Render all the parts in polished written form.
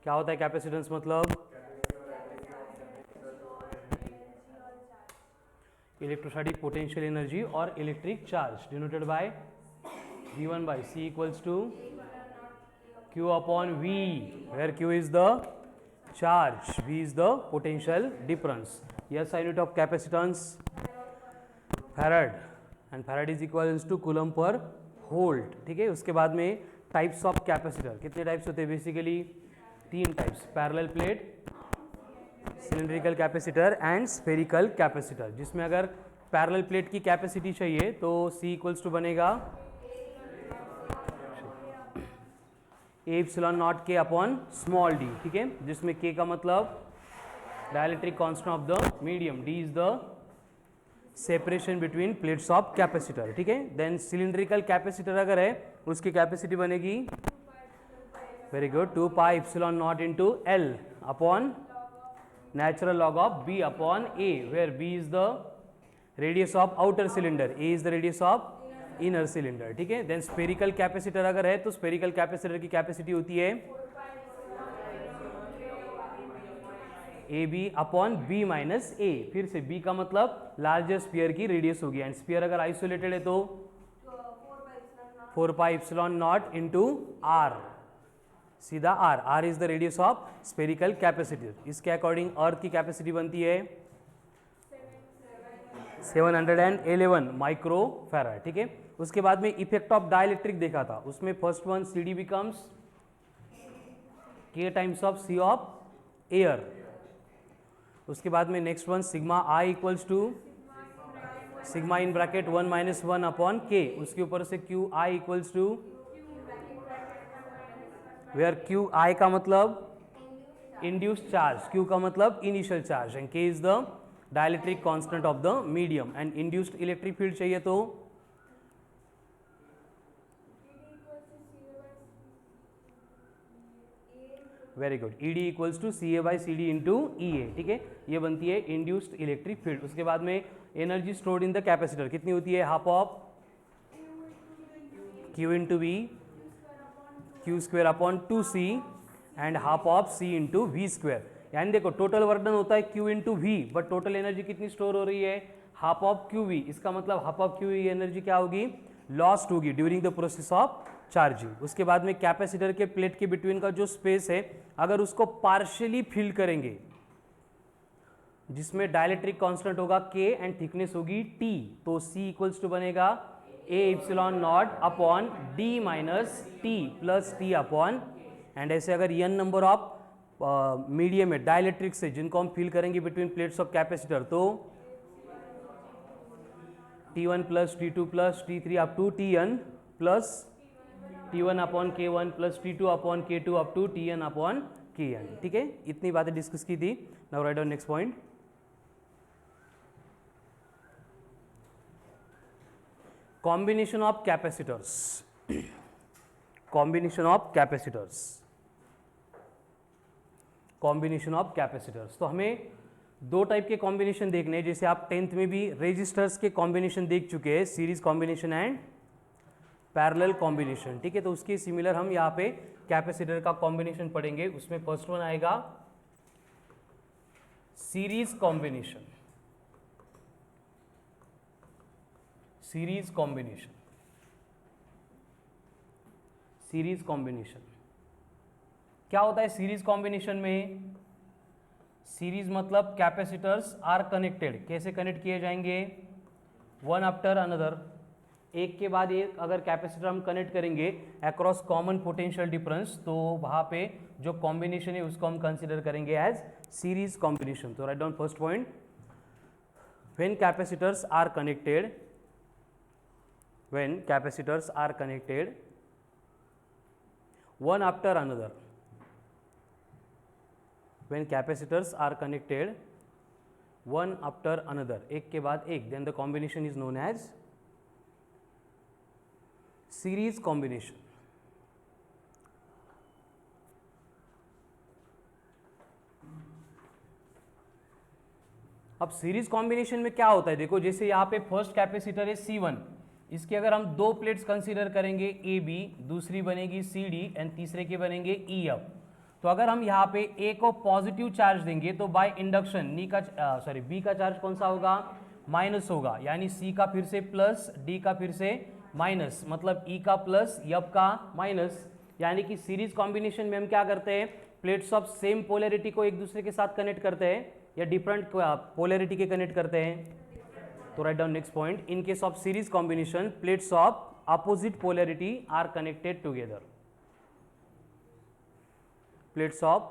क्या होता है कैपेसिटेंस मतलब? इलेक्ट्रोस्टैटिक पोटेंशियल एनर्जी और electric charge denoted by V1 by C equals to Q upon V, where Q is the charge, V is the potential difference. Yes, unit of capacitance Farad, and Farad is equals to Coulomb per volt. ठीक है, उसके बाद में types of capacitor, कितने types होते हैं basically? 3 types, parallel plate, cylindrical capacitor and spherical capacitor, जिसमें अगर पैरेलल प्लेट की कैपेसिटी चाहिए तो C इक्वल्स टू बनेगा ए epsilon naught K upon small D, ठीक है, जिसमें के का मतलब dielectric constant of the medium, D is the separation between plates of capacitor, ठीक है। देन सिलिंड्रिकल कैपेसिटर अगर है उसकी कैपेसिटी बनेगी, very good, 2 pi epsilon naught into L upon natural log of B upon A, where B is the radius of outer cylinder, A is the radius of inner cylinder, ठीक है। Then spherical capacitor अगर है तो spherical capacitor की capacity होती है AB upon B minus A, फिर से B का मतलब लार्जर स्फीयर की रेडियस होगी, एंड स्फीयर अगर आइसोलेटेड है तो 4 pi epsilon naught into R, सीधा R, R is the radius of spherical capacitor. इसके अकॉर्डिंग अर्थ की कैपेसिटी बनती है 711 माइक्रो फैराड, ठीक है। उसके बाद में इफेक्ट ऑफ डाइलेक्ट्रिक देखा था, उसमें first one CD becomes K times of C of air. उसके बाद में next one sigma I equals to sigma in bracket 1 minus 1 upon K, उसके ऊपर से Q I equals to where Q I का मतलब इंड्यूस्ड चार्ज, Q का मतलब initial charge, and K is the dielectric constant of the medium, and induced electric field चाहिए तो very good, ED equals to CA by CD into EA, ठीक है, ये बनती है इंड्यूस्ड इलेक्ट्रिक फील्ड। उसके बाद में energy stored in the capacitor कितनी होती है? Half of Q into V, Q square upon 2C and half of C into V square. यानी देखो टोटल वर्क डन होता है Q into V, but total energy कितनी स्टोर हो रही है? Half of QV। इसका मतलब हाफ ऑफ QV एनर्जी क्या होगी? लॉस्ट होगी during the process of charging. उसके बाद में कैपेसिटर के प्लेट के बिटवीन का जो स्पेस है, अगर उसको पार्शियली फिल करेंगे, जिसमें डाइलेक्ट्रिक कांस्टेंट होगा K एंड थिकनेस होगी T, तो C इक्वल्स टू बनेगा A epsilon naught upon D minus T plus T upon, and ऐसे अगर n नंबर ऑफ मीडियम है डाइलेक्ट्रिक से जिनको हम फिल करेंगे बिटवीन प्लेट्स ऑफ कैपेसिटर, तो T1 plus T2 plus T3 up to Tn plus T1 upon K1 plus T2 upon K2 up to Tn upon Kn, ठीक है। इतनी बातें डिस्कस की थी। Now write down next point. Combination of capacitors, combination of capacitors, combination of capacitors. तो हमें 2 type के combination देखने हैं, जैसे आप 10th में भी रेजिस्टर्स के कॉम्बिनेशन देख चुके हैं, series combination and parallel combination, ठीक है। तो उसके सिमिलर हम यहाँ पे कैपेसिटर का कॉम्बिनेशन पढ़ेंगे। उसमें फर्स्ट वन आएगा series combination, series combination, series combination क्या होता है? सीरीज कॉम्बिनेशन में सीरीज मतलब कैपेसिटर्स आर कनेक्टेड, कैसे कनेक्ट किए जाएंगे? वन आफ्टर अनदर, एक के बाद एक अगर कैपेसिटर हम कनेक्ट करेंगे अक्रॉस कॉमन पोटेंशियल डिफरेंस, तो वहां पे जो कॉम्बिनेशन है उसको हम कंसिडर करेंगे एज सीरीज कॉम्बिनेशन। तो write down first point, when capacitors are connected, when capacitors are connected one after another, when capacitors are connected one after another, एक के बाद एक, then the combination is known as series combination। अब series combination में क्या होता है? देखो जैसे यहाँ पे फर्स्ट कैपेसिटर है C1, इसके अगर हम 2 प्लेट्स कंसीडर करेंगे AB, दूसरी बनेगी CD एंड तीसरे के बनेंगे EF। तो तो अगर हम यहाँ पे A को पॉजिटिव चार्ज देंगे तो बाय इंडक्शन B का चार्ज कौन सा होगा, माइनस होगा, यानी C का फिर से प्लस, D का फिर से माइनस, मतलब E का प्लस, F का माइनस। यानी कि सीरीज कॉम्बिनेशन में हम क्या करते हैं, प्लेट्स ऑफ सेम पोलैरिटी को एक दूसरे के साथ कनेक्ट करते हैं या डिफरेंट पोलैरिटी के कनेक्ट करते हैं। तो write down next point, in case of series combination plates of opposite polarity are connected together. Plates of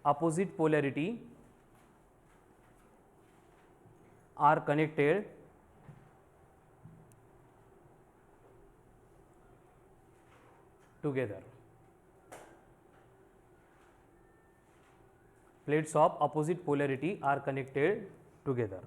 opposite polarity are connected together. Plates of opposite polarity are connected together.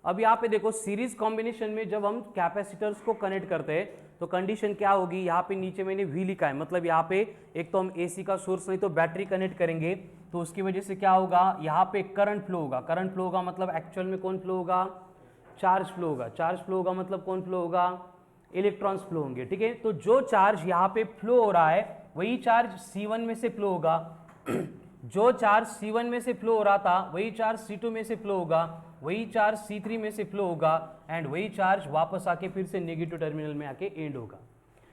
अब यहाँ पे देखो series combination में जब हम capacitors को connect करते हैं तो कंडीशन क्या होगी, यहाँ पे नीचे मैंने V लिखा है, मतलब यहाँ पे एक तो हम AC का सोर्स नहीं तो बैटरी कनेक्ट करेंगे, तो उसकी वजह से क्या होगा, यहाँ पे करंट फ्लो होगा। करंट फ्लो होगा मतलब एक्चुअल में कौन फ्लो होगा, चार्ज फ्लो होगा। चार्ज फ्लो होगा मतलब कौन फ्लो होगा, इलेक्ट्रॉन्स फ्लो होंगे। ठीक है, तो जो चार्ज यहाँ पे फ्लो हो रहा है वही चार्ज C1 में से फ्लो होगा जो चार्ज C1 में से फ्लो हो रहा था वही चार्ज C2 में से फ्लो होगा, वही चार्ज C3 में से फ्लो होगा, एंड वही चार्ज वापस आके फिर से नेगेटिव टर्मिनल में आके एंड होगा।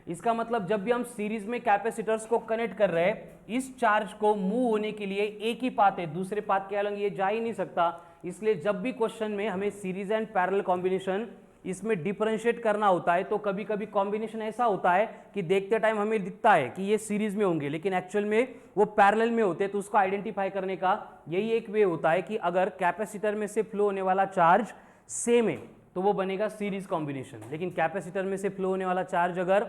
इसका मतलब जब भी हम सीरीज में कैपेसिटर्स को कनेक्ट कर रहे हैं, इस चार्ज को मूव होने के लिए एक ही पाथ है, दूसरे पाथ के अलग ये जा ही नहीं सकता। इसलिए जब भी क्वेश्चन में हमें सीरीज एंड पैरेलल कॉम्बिनेशन इसमें डिफरेंशिएट करना होता है तो कभी कभी कॉम्बिनेशन ऐसा होता है कि देखते टाइम हमें दिखता है कि ये सीरीज में होंगे लेकिन एक्चुअल में वो पैरेलल में होते हैं। तो उसको आइडेंटिफाई करने का यही एक वे होता है कि अगर कैपेसिटर में से फ्लो होने वाला चार्ज सेम है तो वो बनेगा सीरीज कॉम्बिनेशन, लेकिन कैपेसिटर में से फ्लो होने वाला चार्ज अगर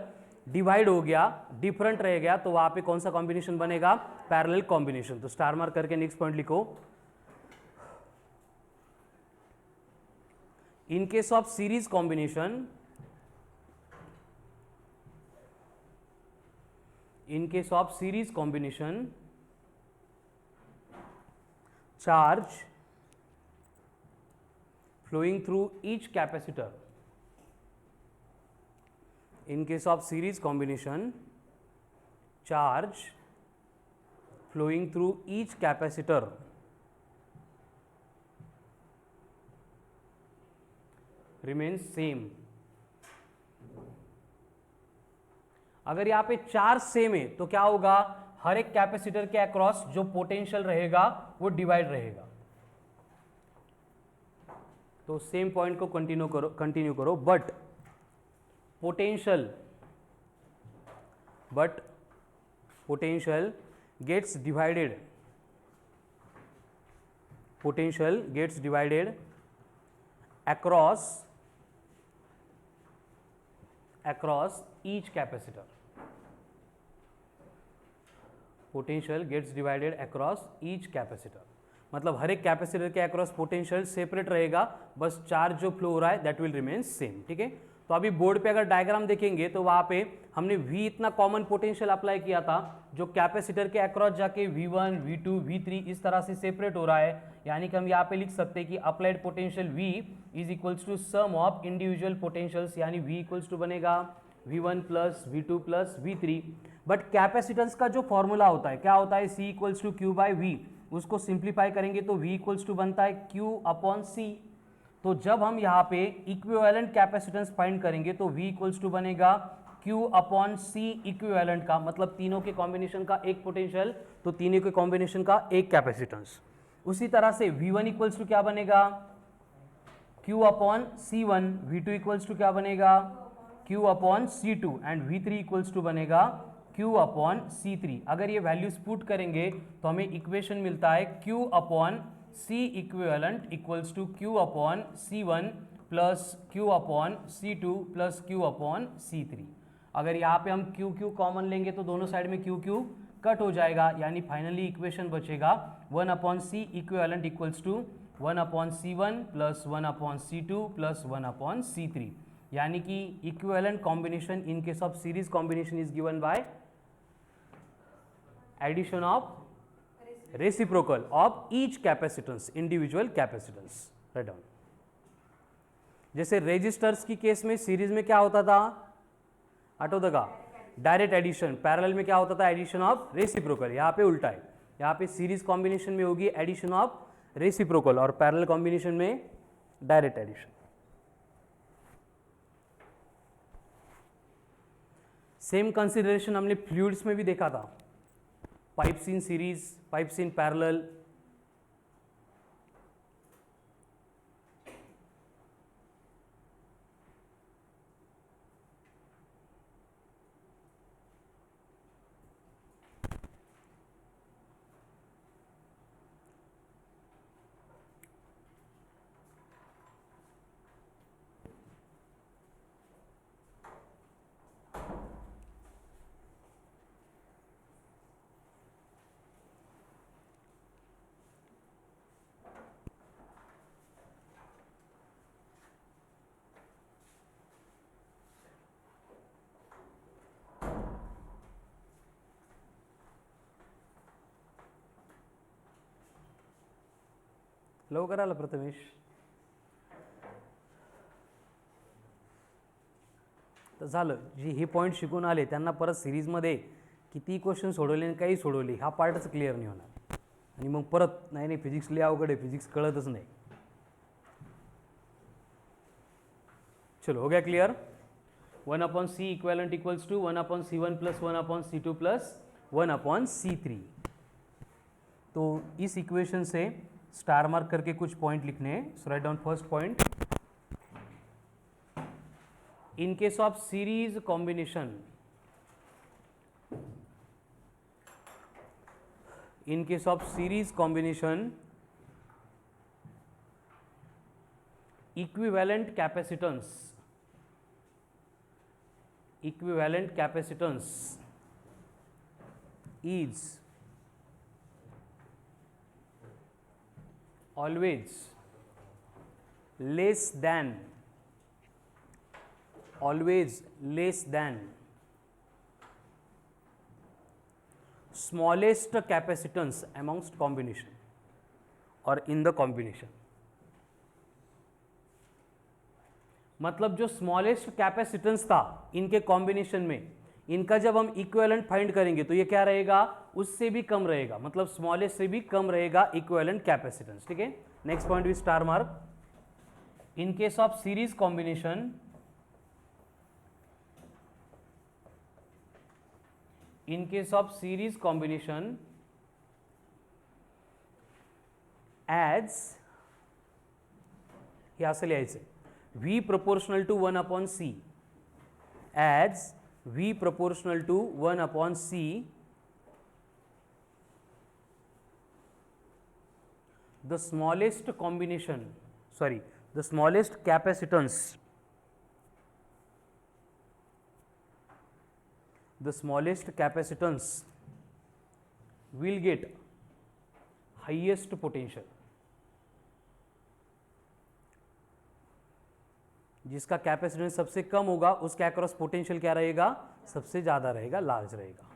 डिवाइड हो गया, डिफरेंट रह गया, तो वहां पे कौन सा कॉम्बिनेशन बनेगा, पैरेलल कॉम्बिनेशन। तो स्टार मार्क करके नेक्स्ट पॉइंट लिखो। In case of series combination, charge flowing through each capacitor. In case of series combination, charge flowing through each capacitor remains same. अगर यहाँ पे चार्ज सेम है तो क्या होगा, हर एक कैपेसिटर के अक्रॉस जो पोटेंशियल रहेगा वो डिवाइड रहेगा। तो सेम पॉइंट को कंटिन्यू करो, but potential gets divided across each capacitor. Potential gets divided across each capacitor. मतलब हर एक कैपेसिटर के अक्रॉस पोटेंशियल सेपरेट रहेगा, बस चार्ज जो फ्लो हो रहा है दैट विल रिमेन सेम। ठीक है, तो अभी बोर्ड पे अगर डायग्राम देखेंगे तो वहां पे हमने V इतना कॉमन पोटेंशियल अप्लाई किया था जो कैपेसिटर के अक्रॉस जाके V1, V2, V3 इस तरह से सेपरेट हो रहा है। यानी कि हम यहाँ पे लिख सकते हैं कि applied potential V is equals to sum of individual potentials, यानी V इक्वल्स टू बनेगा V1 plus V2 plus V3। But capacitance का जो फॉर्मूला होता है क्या होता है, C equals to Q by V। उसको सिंप्लीफाई करेंगे तो V इक्वल्स टू बनता है Q अपॉन C। तो जब हम यहाँ पे इक्विवेलेंट कैपेसिटेंस फाइंड करेंगे तो V इक्वल्स टू बनेगा Q अपॉन C इक्विवेलेंट का, मतलब तीनों के कॉम्बिनेशन का एक पोटेंशियल तो तीनों के कॉम्बिनेशन का एक कैपेसिटेंस। उसी तरह से V1 इक्वल्स टू क्या बनेगा, Q upon C1, V2 equals to क्या बनेगा, Q upon C2 and V3 equals to बनेगा Q अपॉन C3। अगर ये वैल्यूज पुट करेंगे तो हमें इक्वेशन मिलता है Q upon C equivalent equals to Q upon C1 plus Q upon C2 plus Q upon C3। अगर यहाँ पे हम Q कॉमन लेंगे तो दोनों साइड में Q कट हो जाएगा, यानी फाइनली इक्वेशन बचेगा 1 upon C equivalent equals to 1 upon C1 plus 1 upon C2 plus 1 upon C3। यानी कि equivalent combination in case of series combination is given by addition of reciprocal of each capacitance, individual capacitance. Write down. जैसे resistors की case में series में क्या होता था, हटो दगा, डायरेक्ट एडिशन, पैरेलल में क्या होता था, एडिशन ऑफ रेसिप्रोकल, यहाँ पे उल्टा है, यहाँ पे सीरीज कॉम्बिनेशन में होगी एडिशन ऑफ रेसिप्रोकल और पैरेलल कॉम्बिनेशन में डायरेक्ट एडिशन। सेम कंसिडरेशन हमने फ्लूइड्स में भी देखा था, pipes in series, pipes in parallel. लवकर आलं प्रथमेश. तर झालं, जे हे पॉईंट शिकून आले त्यांना परत सिरीजमध्ये किती क्वेश्चन सोडवले आणि काही सोडवले हा पार्टच क्लिअर नाही होणार आणि मग परत नाही फिजिक्स लय अवघड आहे, फिजिक्स कळतच नाही. चलो हो गया clear. 1/c equivalent equals to 1/c1 plus 1/c2 plus 1/c3. तो इस इक्वेशन से स्टार मार्क करके कुछ पॉइंट लिखने हैं. So write down first point. In case of series combination, equivalent capacitance is always less than smallest capacitance amongst combination or in the combination. मतलब जो smallest capacitance था इनके कॉम्बिनेशन में, इनका जब हम इक्विवेलेंट फाइंड करेंगे तो ये क्या रहेगा, उससे भी कम रहेगा, मतलब स्मॉलेस्ट से भी कम रहेगा इक्विवेलेंट कैपेसिटेंस. ठीक है. Next point with star mark. In case of series combination, as हे असं लिहायचं, V proportional to 1/c, as V proportional to 1/c, the smallest capacitance will get highest potential. जिसका कैपेसिटेंस सबसे कम होगा उसके अक्रॉस पोटेंशियल क्या रहेगा, सबसे ज्यादा रहेगा, लार्ज रहेगा.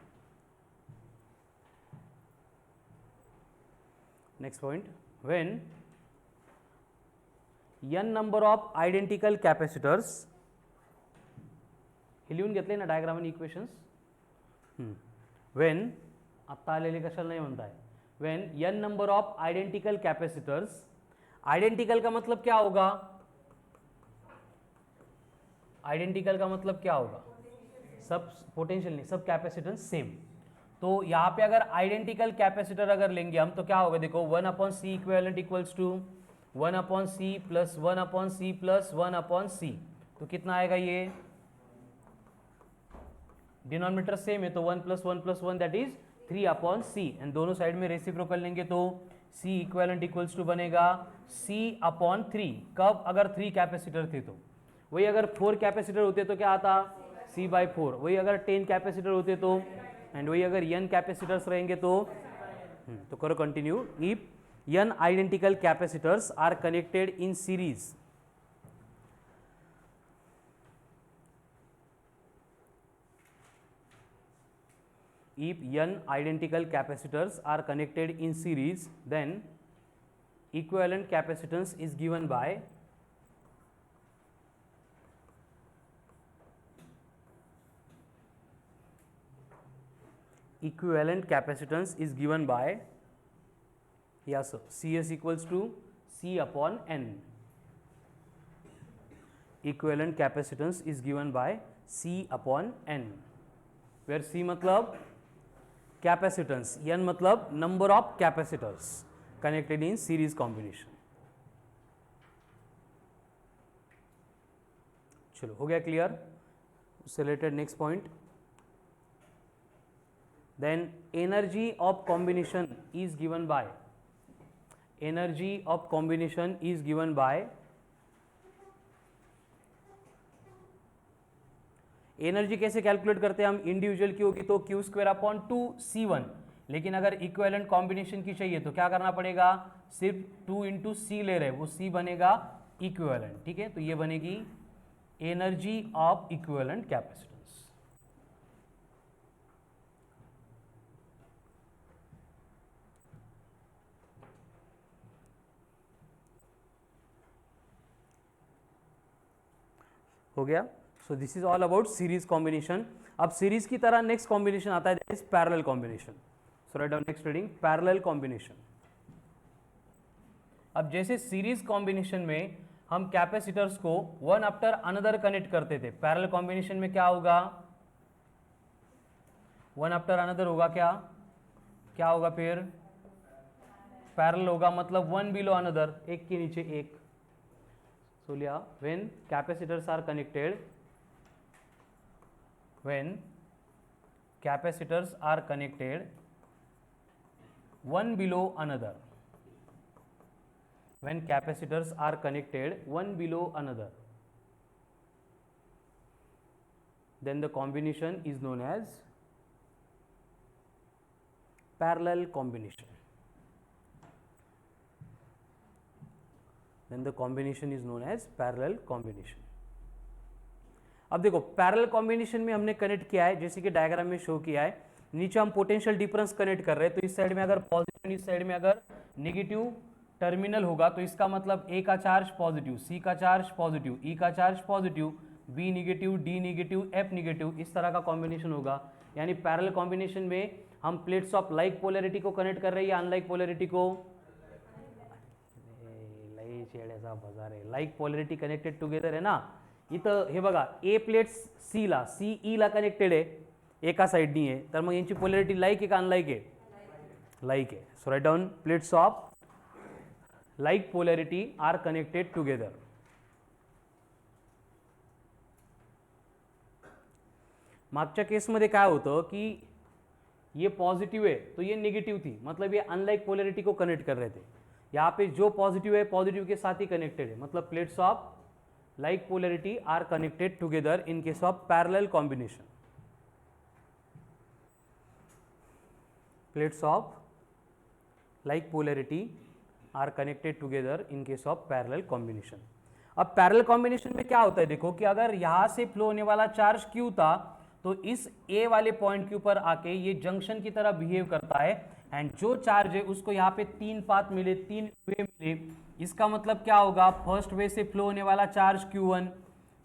Next point. When n number of identical capacitors, हे लिहून घेतले ना डायग्राम आणि इक्वेशन्स. व्हेन आत्ता आलेले कशाला नाही म्हणताय, when n number of identical capacitors, identical का मतलब क्या होगा, आइडेंटिकल का मतलब क्या होगा, सब पोटेंशियल नहीं, सब कैपेसिटेंस सेम. तो यहाँ पे अगर आइडेंटिकल कैपेसिटर अगर लेंगे हम तो क्या होगा, देखो 1/c equivalent equals to 1/c plus 1/c plus 1/c. तो कितना आएगा, ये डिनोमिनेटर सेम है तो 1 + 1 + 1 दैट इज 3/c. एंड दोनों साइड में रेसिप्रोकल लेंगे तो c इक्विवेलेंट इक्वल्स टू बनेगा c/3. कब, अगर 3 कैपेसिटर थे तो. वही अगर 4 कैपेसिटर होते तो क्या आता, c/4. वही अगर 10 कैपेसिटर होते तो, एंड वही अगर n कैपेसिटर्स रहेंगे तो करो continue. If n identical capacitors are connected in series, if n identical capacitors are connected in series, then equivalent capacitance is given by equivalent capacitance is given by, yes, Cs equals to C upon N. Equivalent capacitance is given by C upon N, where C मतलब capacitance, N मतलब number of capacitors connected in series combination. चलो हो गया clear. उससे related next point. Then energy of combination is given by, energy of combination is given by, energy कैसे calculate करते हैं हम. इंडिविजुअल की होगी तो क्यू स्क्वायर अपॉन 2C1, लेकिन अगर इक्विवेलेंट कॉम्बिनेशन की चाहिए तो क्या करना पड़ेगा, सिर्फ 2 इंटू सी ले रहे, वो सी बनेगा इक्विवेलेंट. ठीक है, तो ये बनेगी एनर्जी ऑफ इक्विवेलेंट कैपेसिटेंस. हो गया. So this is all about series combination. अब सीरीज की तरह नेक्स्ट कॉम्बिनेशन आता है, that is parallel combination. So write down next reading, parallel combination. अब जैसे सीरीज कॉम्बिनेशन में हम कैपेसिटर्स को वन आफ्टर अनदर कनेक्ट करते थे, पैरेलल कॉम्बिनेशन में क्या होगा, वन आफ्टर अनदर होगा. क्या होगा फिर, पैरेलल होगा, मतलब वन बिलो अनदर, एक के नीचे एक. So लिया, when capacitors are connected, when capacitors are connected one below another, when capacitors are connected one below another, then the combination is known as parallel combination. Then the combination is known as parallel combination. अब देखो parallel combination में हमने connect किया है, जैसे कि diagram में show किया है. नीचे हम पोटेंशियल डिफरेंस कनेक्ट कर रहे हैं, तो इस साइड में अगर पॉजिटिव, इस साइड में अगर नेगेटिव टर्मिनल होगा तो इसका मतलब ए का चार्ज पॉजिटिव, सी का चार्ज पॉजिटिव, ई का charge positive, B negative, D negative, F negative, इस तरह का कॉम्बिनेशन होगा. यानी पैरेलल कॉम्बिनेशन में हम प्लेट्स ऑफ लाइक पोलैरिटी को कनेक्ट कर रहे हैं या अनलाइक पोलैरिटी को, ऐसा बाजार आहे, लाईक पोलॅरिटी कनेक्टेड टुगेदर आहे ना. इथं हे बघा, ए प्लेट्स सी ला, सी ई ला कनेक्टेड आहे, एका साइडनी आहे, तर मग यांची पोलॅरिटी लाईक आहे का अनलाईक आहे, लाईक आहे. So write down, plates of like polarity are connected together. मागच्या केसमध्ये काय होतं की ये पॉजिटिव है तो ये नेगेटिव थी, मतलब ये अनलाइक पोलैरिटी को कनेक्ट कर रहे थे. यहाँ पे जो पॉजिटिव है पॉजिटिव के साथ ही कनेक्टेड है, मतलब plates of like polarity are connected together in case of parallel combination. Plates of like polarity are connected together in case of parallel combination. अब पैरेलल कॉम्बिनेशन में क्या होता है, देखो कि अगर यहां से फ्लो होने वाला चार्ज क्यू था तो इस ए वाले पॉइंट के ऊपर आके ये जंक्शन की तरह बिहेव करता है, एंड जो चार्ज है उसको यहाँ पे तीन पाथ मिले, तीन वे मिले. इसका मतलब क्या होगा, फर्स्ट वे से फ्लो होने वाला चार्ज Q1,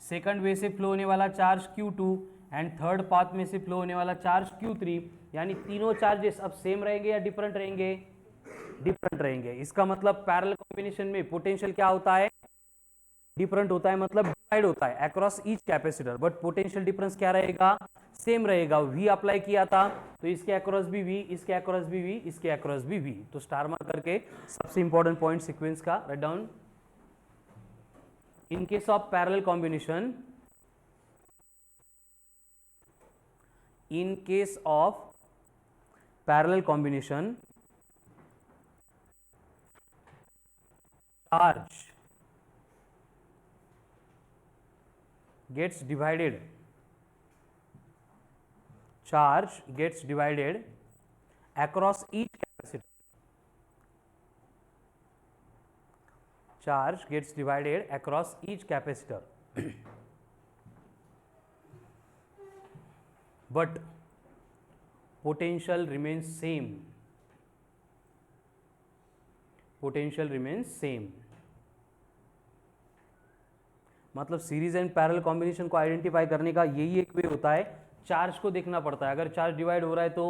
सेकंड वे से फ्लो होने वाला charge Q2 and third path में से फ्लो होने वाला चार्ज Q3. यानी तीनों चार्जेस अब सेम रहेंगे या डिफरेंट रहेंगे, डिफरेंट रहेंगे. इसका मतलब पैरेलल कॉम्बिनेशन में पोटेंशियल क्या होता है, डिफरेंट होता है, मतलब डिवाइड होता है across each capacitor, but potential difference क्या रहेगा, सेम रहेगा. V अप्लाई किया था तो इसके अक्रॉस भी V, इसके अक्रॉस भी V, इसके अक्रॉस भी V. तो स्टार मार्क करके सबसे इंपॉर्टेंट पॉइंट सीक्वेंस का write down. In case of parallel combination, in case of parallel combination, charge gets divided, charge gets divided across each capacitor, charge gets divided across each capacitor but potential remains same, potential remains same. मतलब series and parallel combination को identify करने का यही एक वे होता है, charge को देखना पड़ता है. अगर चार्ज डिवाइड हो रहा है तो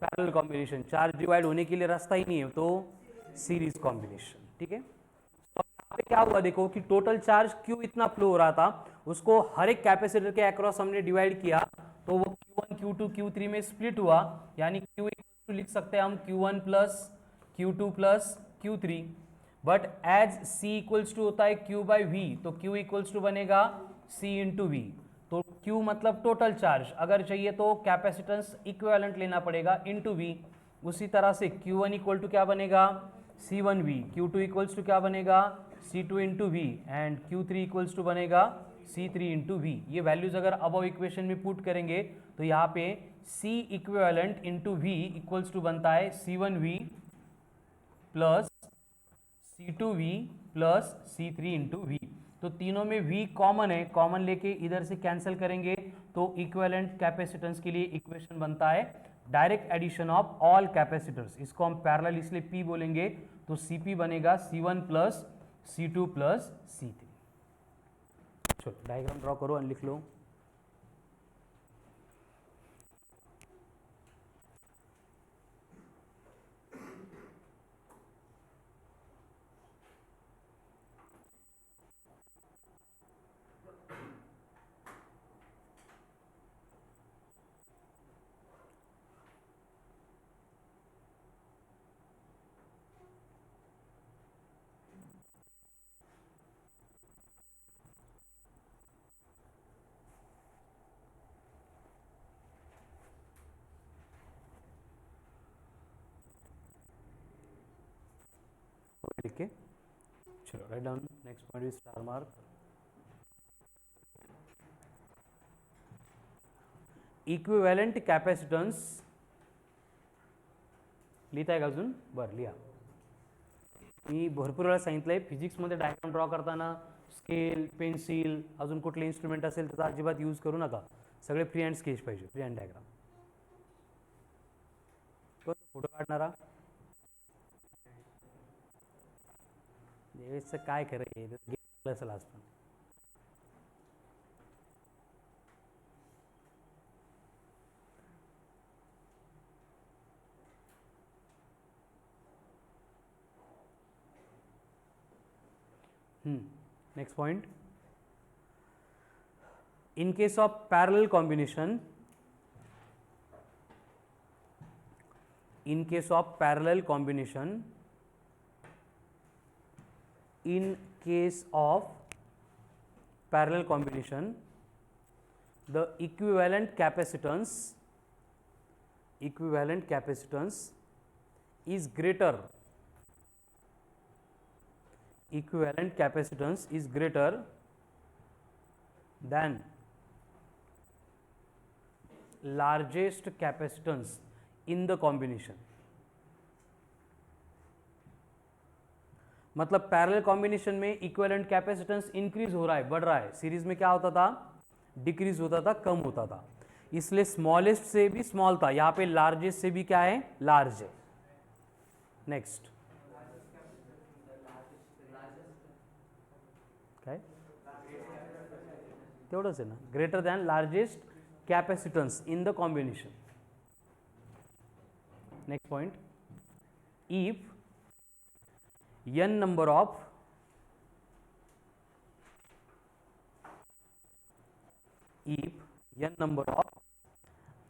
पैरेलल कॉम्बिनेशन, चार्ज डिवाइड होने के लिए रास्ता ही नहीं है, तो सीरीज कॉम्बिनेशन, ठीक है। तो यहाँ पे क्या हुआ देखो कि टोटल चार्ज क्यू इतना फ्लो हो रहा था, उसको हर एक कैपेसिटर के अक्रॉस हमने डिवाइड किया, तो वो Q1 Q2 Q3 में स्प्लिट हुआ, यानी Q लिख सकते हैं हम Q1 plus Q2 plus Q3, but as C equals to होता है Q बाई V, तो Q इक्वल्स टू बनेगा C इंटू वी, तो Q मतलब टोटल चार्ज, अगर चाहिए तो कैपेसिटेंस इक्विवेलेंट लेना पड़ेगा इंटू V। उसी तरह से Q1 इक्वल टू क्या बनेगा C1V, Q2 इक्वल्स टू क्या बनेगा C2 into V, and Q3 equals to बनेगा C3 इंटू वी। ये वैल्यूज अगर अब इक्वेशन में पुट करेंगे तो यहाँ पे C equivalent into V equals to बनता है C1V plus C2V plus C3 into V. तो तीनों में V कॉमन है, कॉमन लेके इधर से कैंसिल करेंगे तो इक्विवेलेंट कैपेसिटेंस के लिए इक्वेशन बनता है direct addition of all capacitors, इसको हम पैरेलल इसलिए P बोलेंगे, तो Cp बनेगा C1 plus C2 plus C3। चलो डायग्राम ड्रॉ करो और लिख लो। लिख के चलो write down, next point is star mark. Equivalent capacitance लिहिताय का अजून? बरं लिहा। मी भरपूर वेळा सांगितलंय फिजिक्समध्ये डायग्राम ड्रॉ करताना स्केल, पेन्सिल, अजून कुठले इन्स्ट्रुमेंट असेल त्याचा अजिबात यूज करू नका, सगळे फ्री हँड स्केच पाहिजे, फ्री हँड डायग्राम। फोटो काढणारा देवेशचं काय खरं आहे असेल आज पण। Next point, in case of parallel combination, in case of parallel combination, in case of parallel combination, the equivalent capacitance is greater, equivalent capacitance is greater than largest capacitance in the combination। मतलब parallel combination में equivalent capacitance increase हो रहा है, बढ़ रहा है, series में क्या होता था डिक्रीज होता था, कम होता था, इसलिए स्मॉलेस्ट से भी स्मॉल था, यहां पे लार्जेस्ट से भी क्या है लार्ज है। नेक्स्ट काय तेवढंच आहे ना, greater than largest capacitance in the combination. Next point, if n number of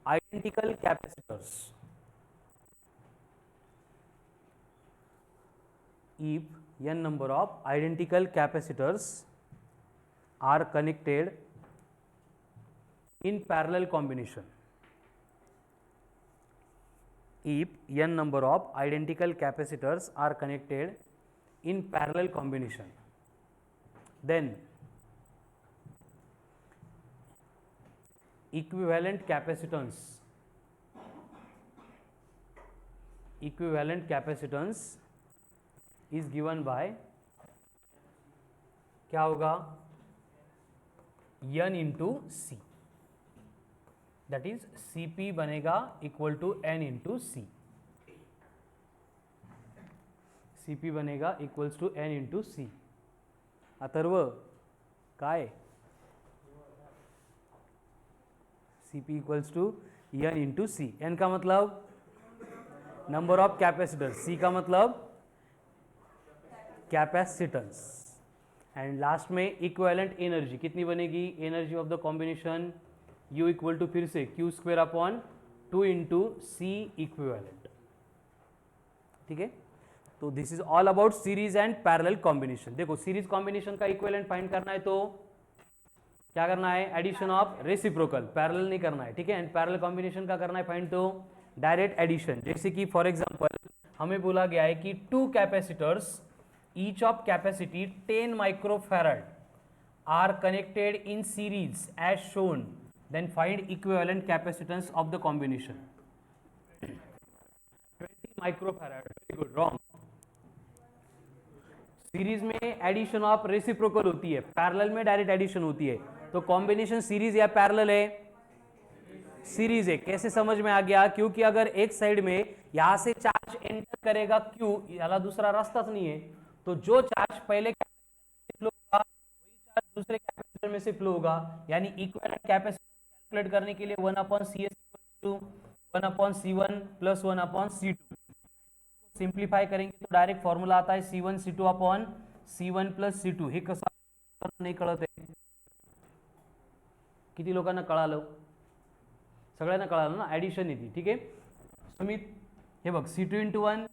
identical capacitors, if n number of identical capacitors are connected in parallel combination, if n number of identical capacitors are connected in parallel combination, then equivalent capacitance is given by क्या होगा n into C, that is Cp बनेगा equal to n into C, Cp बनेगा equals to n into C. अथर्व काय Cp equals to n into C, n का मतलब number of capacitor, C का मतलब कैपेसिटेंस, एंड लास्ट में equivalent energy कितनी बनेगी, energy of the combination U equal to फिर से Q square upon 2 into C equivalent. ठीक है, तो this is all about series and parallel combination. देखो सीरीज कॉम्बिनेशन का इक्विवेलेंट फाइंड करना है तो क्या करना है, एडिशन ऑफ रेसिप्रोकल, पैरेलल नहीं करना है। ठीक है, एंड पैरेलल कॉम्बिनेशन का करना है फाइंड तो डायरेक्ट एडिशन। जैसे कि फॉर एग्जांपल हमें बोला गया है कि two capacitors each of capacity 10 microfarad are connected in series as shown, then find equivalent capacitance of the combination. 20 microfarad, very good, wrong. Series में एडिशन ऑफ रेसिप्रोकल होती है, पैरेलल में डायरेक्ट एडिशन होती है। तो कॉम्बिनेशन सीरीज या parallel है, series है। कैसे समझ में आ गया, क्योंकि अगर एक साइड में यहां से चार्ज एंटर करेगा क्यू, याला दूसरा रास्ता तो नहीं है, तो जो चार्ज पहले फ्लो होगा वही चार्ज दूसरे कैपेसिटर में से फ्लो होगा, यानी इक्विवेलेंट कैपेसिटेंस कैलकुलेट करने के लिए 1/CS to 1/C1 plus 1/C2 simplify करेंगे तो डायरेक्ट फॉर्मूला आता है C1C2 upon C1 plus C2। हे कसं नाही कळत आहे, किती लोकांना कळालं, सगळ्यांना कळालं ना, ऍडिशन येते। ठीक आहे सुमित, हे बघ C2 into 1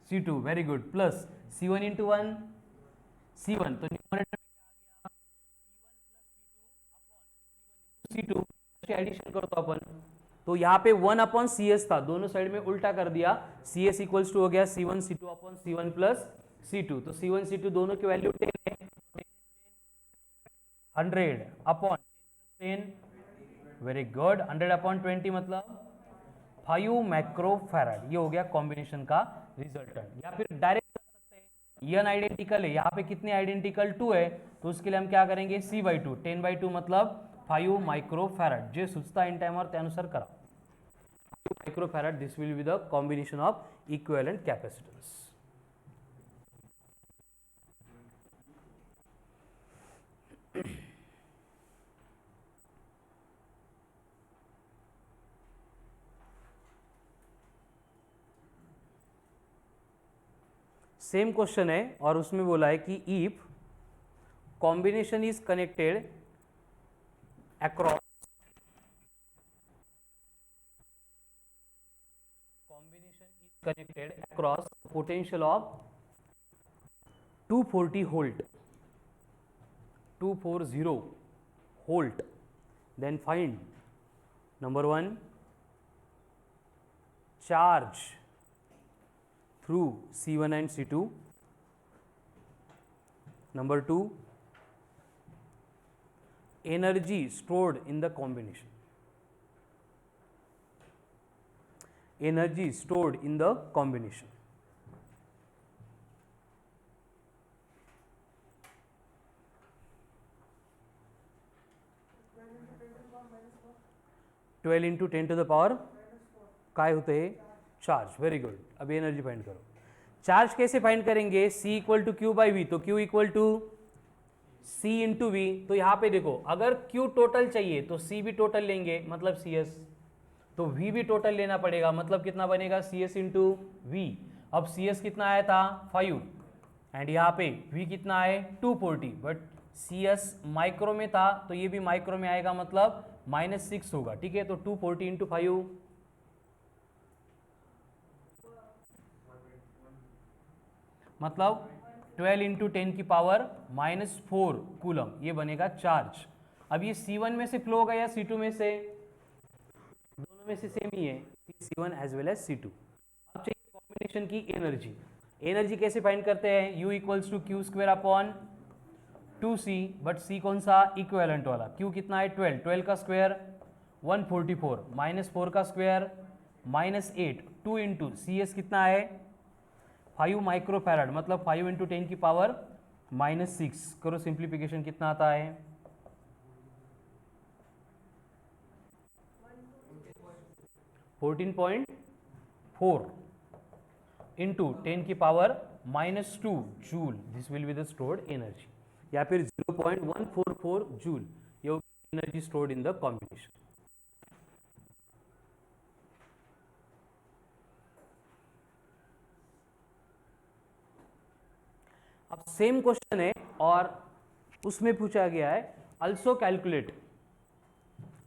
C2, very good, plus C1 into 1 C1, तो न्यूमरेटर में C2 एडिशन करतो अपन, तो यहाँ पे 1/CS था, दोनों साइड में उल्टा कर दिया, CS इक्वल्स टू हो गया C1 C2 upon C1 plus C2। तो C1 C2 दोनों की वैल्यू 10 है, 100 अपॉन 10, वेरी गुड, 100 अपॉन 20 मतलब 5 माइक्रोफैराड। ये हो गया कॉम्बिनेशन का रिजल्टेंट। या फिर डायरेक्ट कर सकते हैं, ये आइडेंटिकल है, यहाँ पे कितने आइडेंटिकल 2 है, तो उसके लिए हम क्या करेंगे C/2, 10/2 मतलब 5 माइक्रोफैराड। जे सुचता इन टाइमवर त्यानुसार करा, 5 microfarad, this will be the combination of equivalent capacitors. Same question है और उसमें बोला है कि if combination is connected across, combination is connected across potential of 240 volt, 240 volt, then find number 1 charge through C1 and C2, number 2 energy stored in the combination, energy stored in the combination, 12 into 10 to the power काय होते हैं, चार्ज। Very good, अभी energy find करो। Charge कैसे find करेंगे, C equal to Q by V, तो Q equal to C into V. तो यहाँ पे देखो अगर Q टोटल चाहिए तो C भी टोटल लेंगे मतलब CS, तो V भी टोटल लेना पड़ेगा, मतलब कितना बनेगा CS इंटू वी। अब CS कितना आया था 5 एंड यहाँ पे V कितना है 240, बट CS माइक्रो में था तो ये भी माइक्रो में आएगा मतलब -6 होगा। ठीक है, तो 240 इंटू 5 मतलब 12 इंटू 10 की पावर -4 कूलम, ये बनेगा चार्ज। अब ये C1 में से फ्लो होगा या C2 में से, दोनों में से सेम ही है, C1 as well as C2। अब चाहिए कॉम्बिनेशन की एनर्जी। एनर्जी कैसे फाइंड करते हैं, U equals to Q square upon 2C, बट C कौन सा इक्विवेलेंट वाला, Q कितना है 12, 12 का स्क्वायर 144, -4 का स्क्वायर -8, 2 इंटू CS कितना है 5 माइक्रोफैराड, मतलब 5 इंटू 10 की पावर -6। करो सिंप्लीफिकेशन, कितना आता है 14.4 इंटू 10 की power -2 joule, this will be the stored energy, या फिर 0.144 जूल, ये energy stored in the combination. अब सेम क्वेश्चन है और उसमें पूछा गया है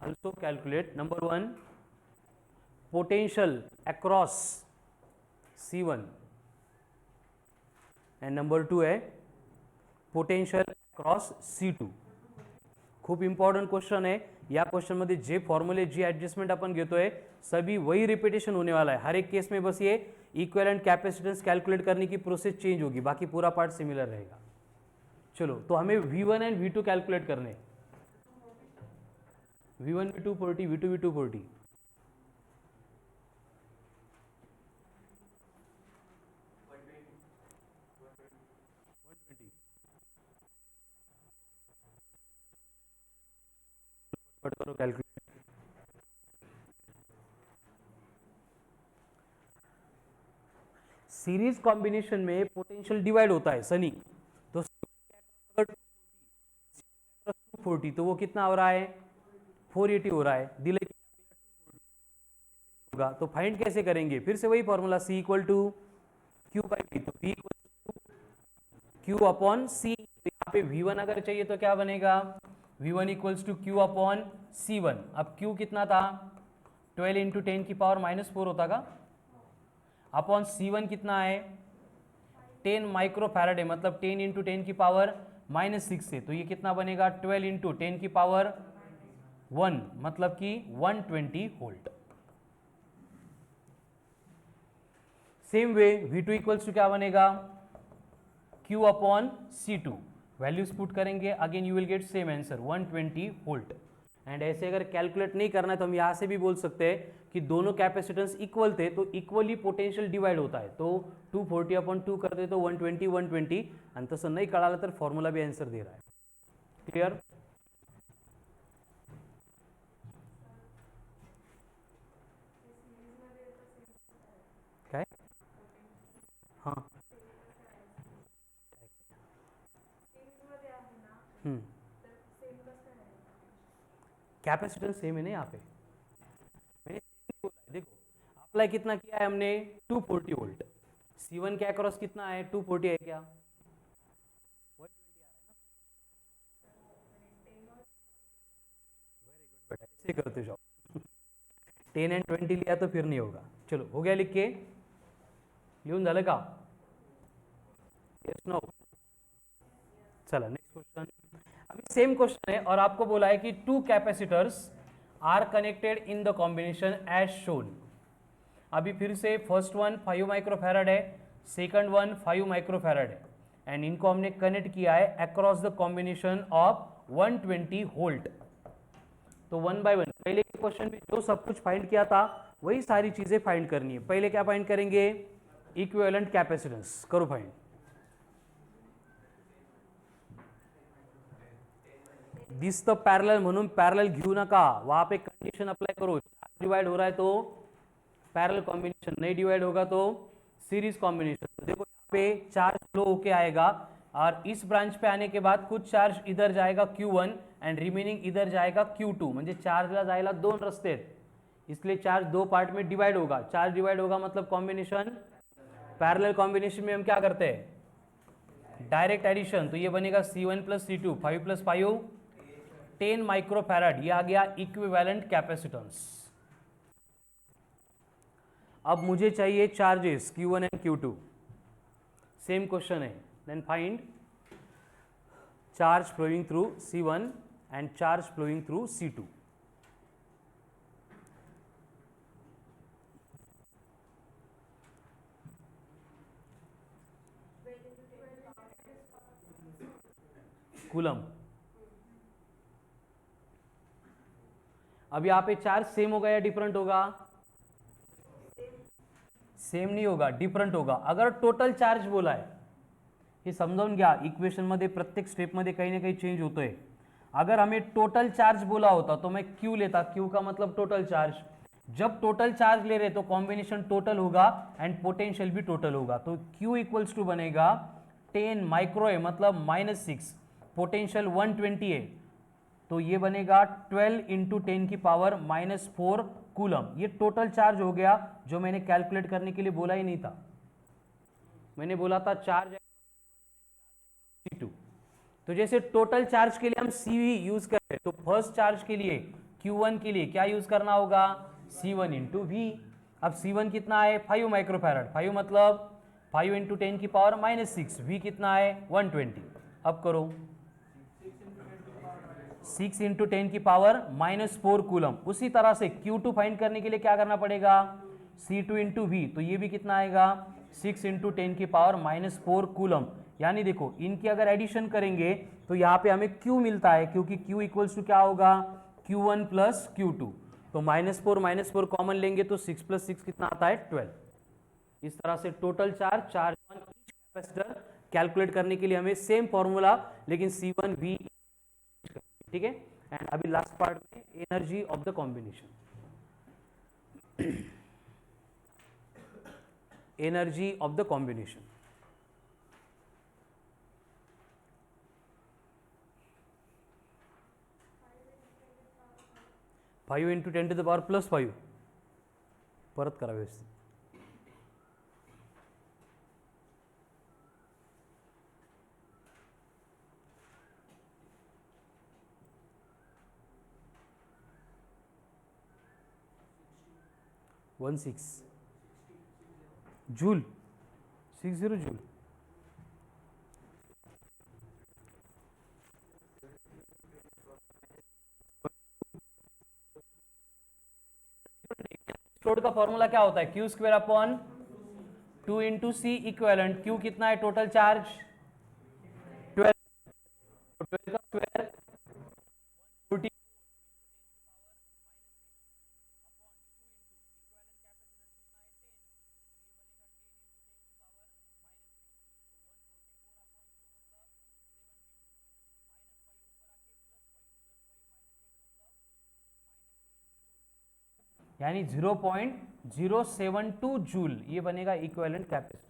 also calculate number 1 potential across C1 and number 2 है potential across C2. खूप इम्पॉर्टंट क्वेश्चन आहे. या क्वेश्चन मध्ये जे फॉर्म्युले जी ऍडजस्टमेंट आपण घेतोय सभी वही रिपीटेशन होने वाला है. हर एक केस में बस ये इक्विवेलेंट कैपेसिटेंस कैलकुलेट करने की प्रोसेस चेंज होगी, बाकी पूरा पार्ट सिमिलर रहेगा. चलो तो हमें V1 एंड V2 कैलकुलेट करने. V1 V2 40, V2 V2 40. करो कैलकुलेट. सीरीज कॉम्बिनेशन में पोटेंशियल डिवाइड होता है सनी. तो 240 तो वो कितना हो रहा है 480 हो रहा है. डिले होगा तो फाइंड कैसे करेंगे. फिर से वही formula C equal to Q by V. तो P equal to Q upon C. यहाँ पे V1 अगर चाहिए तो क्या बनेगा V1 equals to Q upon C1. अब Q कितना था 12 इंटू 10 की पावर -4 होता का. अपॉन C1 कितना है 10 माइक्रो फैराड है, मतलब 10 इंटू 10 की पावर -6 से. तो ये कितना बनेगा 12 इंटू 10 की पावर 1, मतलब कि 120 volt. Same way V2 equals to क्या बनेगा Q upon C2. Values put करेंगे, again you will get same answer 120 volt. And ऐसे अगर कैलकुलेट नहीं करना है तो हम यहाँ से भी बोल सकते हैं कि दोनों कैपेसिटेंस इक्वल थे तो इक्वली पोटेंशियल डिवाइड होता है. तो 240 अपॉन 2 करते तो 120 आणि तसं नाही कळालं तर फॉर्म्युला भी आंसर दे रहा है. क्लियर. काय हां कैपेसिटेंस सेम है ना यहाँ पे. मैंने देखो अप्लाई कितना किया है हमने 240 वोल्ट. C1 के अक्रॉस कितना है 240 है क्या 120 आ रहा है ना. वेरी गुड बेटा, ऐसे करते जाओ. 10 एंड 20 लिया तो फिर नहीं होगा. चलो हो गया लिख के. लिहून झालं का. Yes no. चला नेक्स्ट क्वेश्चन. अभी सेम क्वेश्चन है और आपको बोला है कि 2 capacitors are connected in the combination as shown. अभी फिर से फर्स्ट वन 5 माइक्रोफैराड है, सेकंड वन 5 माइक्रोफैराड है एंड इनको हमने कनेक्ट किया है across the combination of 120 volt. तो 1 बाय 1 पहले के क्वेश्चन में जो सब कुछ फाइंड किया था वही सारी चीजें फाइंड करनी है. पहले क्या फाइंड करेंगे इक्विवेलेंट कैपेसिटेंस. करो फाइंड. दिसतं पॅरलल म्हणून पॅरलल घेऊ नका. वहां पे कंडीशन अप्लाई करो. चार्ज डिवाइड हो रहा है तो पैरेलल कॉम्बिनेशन, नहीं डिवाइड होगा तो सीरीज कॉम्बिनेशन. तो देखो यहाँ पे चार्ज फ्लो होके आएगा और इस ब्रांच पे आने के बाद कुछ चार्ज इधर जाएगा Q1 एंड रिमेनिंग इधर जाएगा Q2. म्हणजे चार्जला जायला 2 रस्ते आहेत, इसलिए चार्ज 2 पार्ट में डिवाइड होगा. चार्ज डिवाइड होगा मतलब कॉम्बिनेशन. पैरेलल कॉम्बिनेशन में हम क्या करते हैं डायरेक्ट एडिशन. तो ये बनेगा C1 plus C2 5 plus 5 10 microfarad. ये आ गया इक्विवेलेंट कैपेसिटेंस. अब मुझे चाहिए charges Q1 and Q2. Same question है. Then find charge flowing through C1 and charge flowing through C2. Coulomb. अब यहाँ पे चार्ज सेम होगा या डिफरेंट होगा. सेम नहीं होगा, डिफरंट होगा. अगर टोटल चार्ज बोला है हे समजावून घ्या. इक्वेशन मध्ये प्रत्येक स्टेप मध्ये काही ना काही चेंज होतोय. अगर हमें टोटल चार्ज बोला होता तो मैं Q लेता. Q का मतलब टोटल चार्ज. जब टोटल चार्ज ले रहे तो कॉम्बिनेशन टोटल होगा एंड पोटेंशियल भी टोटल होगा. तो Q इक्वल्स टू बनेगा 10 माइक्रो है मतलब -6. पोटेंशियल 120 है तो ये बनेगा 12 इंटू 10 की पावर -4 कूलम. ये टोटल चार्ज हो गया जो मैंने कैलकुलेट करने के लिए बोला ही नहीं था. मैंने बोला था चार्ज तो जैसे टोटल चार्ज के लिए हम CV यूज कर रहे हैं, तो फर्स्ट चार्ज के लिए Q1 के लिए क्या यूज करना होगा, C1 इंटू वी। अब C1 कितना है 5 माइक्रोफैराड, 5 मतलब 5 इंटू 10 की पावर -6, V कितना है 120। अब करो 6 इंटू 10 की पावर -4 कूलम। उसी तरह से Q2 फाइंड करने के लिए क्या करना पड़ेगा, C2 इंटू वी, तो ये भी कितना आएगा 6 इंटू 10 की पावर -4 कूलम। यानी देखो इनकी अगर एडिशन करेंगे तो यहाँ पे हमें Q मिलता है, क्योंकि Q इक्वल्स टू क्या होगा Q1 प्लस Q2, तो -4 कॉमन लेंगे तो 6 प्लस 6 कितना आता है 12। इस तरह से total charge on each capacitor calculate करने के लिए हमें सेम फॉर्मूला लेकिन C1 V, ठीक है। एंड अभी लास्ट पार्ट में energy of the combination, energy of the combination. Five into 10 to the power +5 परत करा व्यवस्थित। One 6 joule, 60 joule. लोड का फॉर्मूला क्या होता है, Q square upon 2 into C equivalent. Q कितना है टोटल चार्ज 12, 12 का स्क्वायर 40, यानी 0.072 जूल, ये बनेगा इक्विवेलेंट कैपेसिटेंस।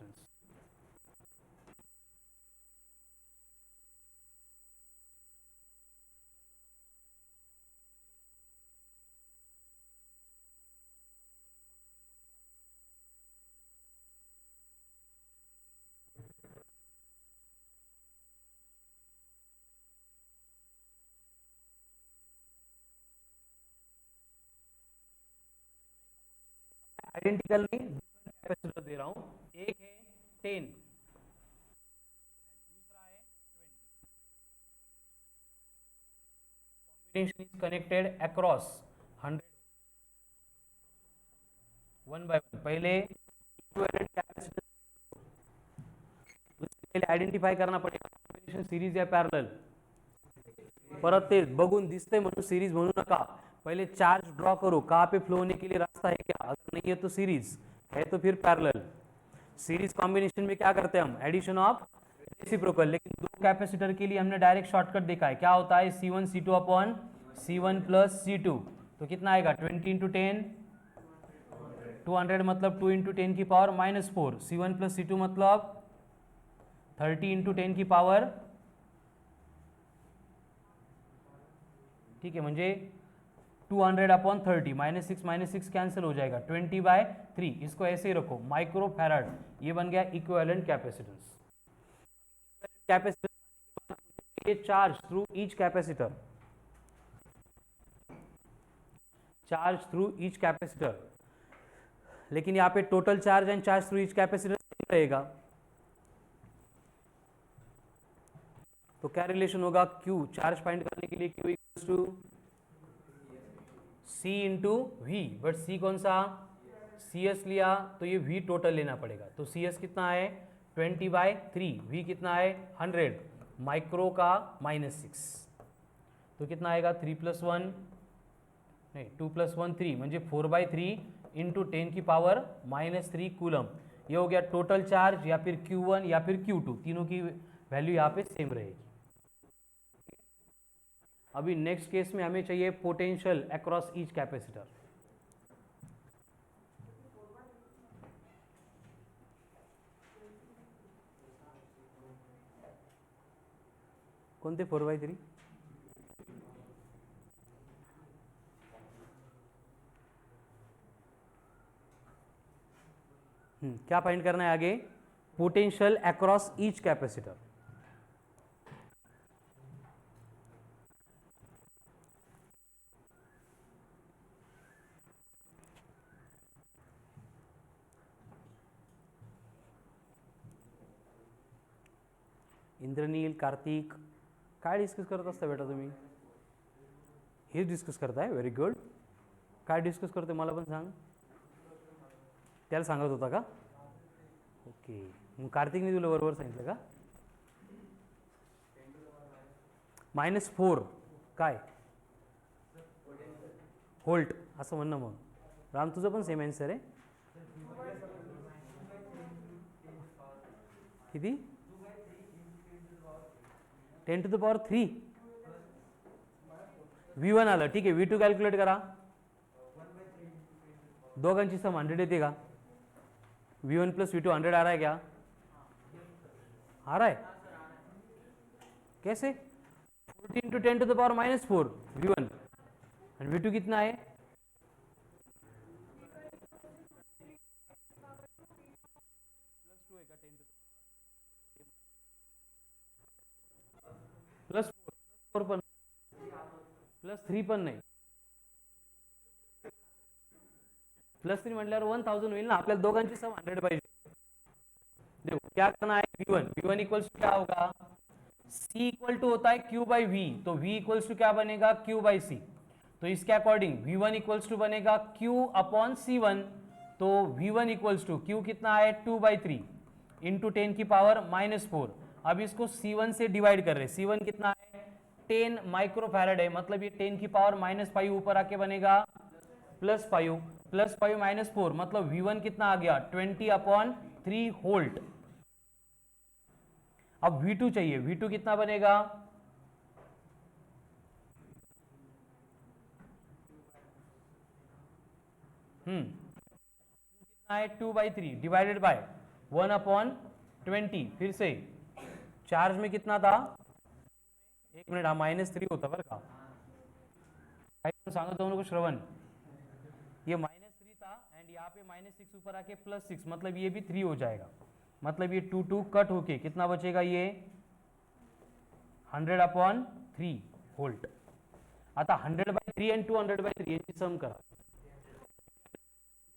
आइडेंटिकल नहीं, कैपेसिटर दे रहा हूं, एक है 10, दूसरा है 20। Combination is connected across 100 one by one. पहले इक्विवेलेंट कैपेसिटर, उसके पहले आयडेंटिफाय करना पडेगा कॉम्बिनेशन सिरीज या पॅरलल। परत ते बघून दिसते म्हणून सीरीज म्हणू नका, पहले चार्ज ड्रॉ करो, कहाँ पे फ्लो होने के लिए रास्ता है क्या, अगर नहीं है तो सीरीज, है तो फिर पैरेलल। सीरीज कॉम्बिनेशन में क्या करते हैं हम, एडिशन ऑफ रेसिप्रोकल। लेकिन दो कैपेसिटर के लिए हमने डायरेक्ट शॉर्टकट देखा है, क्या होता है C1 C2 upon C1 plus C2, तो कितना आएगा 20 इंटू 10, 200 मतलब 2 इंटू 10 की पावर -4, C1 प्लस C2 मतलब 30 इंटू 10 की पावर, ठीक है, म्हणजे 200 अपॉन 30, -6 कैंसिल हो जाएगा, 20/3। इसको ऐसे ही रखो माइक्रो फैराड, ये बन गया equivalent capacitance. Capacitor charge through each capacitor, charge through each capacitor, लेकिन यहाँ पे total charge and charge through each capacitor रहेगा, तो क्या रिलेशन होगा, Q चार्ज फाइंड करने के लिए Q equals to C into V, but C कौन सा CS लिया, तो ये V टोटल लेना पड़ेगा, तो CS कितना है 20/3, V कितना है 100, माइक्रो का -6, तो कितना आएगा 3 + 1 नहीं 2 + 1 3, म्हणजे 4/3 इंटू 10 की पावर -3 कूलम। ये हो गया टोटल चार्ज, या फिर Q1 या फिर Q2, तीनों की वैल्यू यहाँ पे सेम रहेगी। अभी नेक्स्ट केस में हमें चाहिए पोटेंशियल अक्रॉस ईच कैपेसिटर। कोणते 4/3, क्या फाइंड करना है आगे, potential across each capacitor. Indranil, Kartik, काय डिस्कस करत असता बेटा तुम्ही? हेच डिस्कस करताय, व्हेरी गुड. काय डिस्कस करतोय मला पण सांग. त्याला सांगत होता का? ओके, मग कार्तिकने तुला बरोबर सांगितलं का? -4 काय व्होल्ट असं म्हणणं. मग राम तुझं पण सेम आन्सर आहे. किती? 10⁻³ V1 आलं, ठीक आहे. V2 कॅल्क्युलेट करा. दोघांची सम 100 येते का? V1 + V2 100 आ रहा है क्या? आ रहा है. कैसे? 40 × 10⁻⁻4 V1 और V2 कितना है? +4 पण +3 पण नाही. +3 म्हटल्यावर 1000 होईल ना. आपल्याला दोघांची सम 100 पाहिजे. देखो क्या करना है. V1 इक्वल्स क्या होगा? C इक्वल टू होता है Q/V, तो V इक्वल्स टू क्या बनेगा? Q/C. तो इसके अकॉर्डिंग V1 इक्वल्स टू बनेगा Q/C1. तो V1 इक्वल्स टू Q कितना है? 2/3 इंटू 10⁻⁻4. अब इसको C1 से डिवाइड कर रहे हैं. C1 कितना है? 10 माइक्रोफैराड है, मतलब ये 10⁻⁻5 ऊपर आके बनेगा +5 +5 - 4, मतलब V1 कितना आ गया? 20/3 वोल्ट. अब V2 चाहिए. V2 कितना बनेगा? कितना है? 2/3 डिवाइडेड बाय 1/20. फिर से चार्ज में कितना था? 1 मिनट, हा -3 होता बरं का. सांगत को श्रवण, ये -3 था एंड यहाँ पे -6 ऊपर आके +6, मतलब ये भी 3 हो जाएगा. मतलब ये 2 कट होके कितना बचेगा? ये 100/3 वोल्ट. आता 100/3 and 200/3 याची सम करा.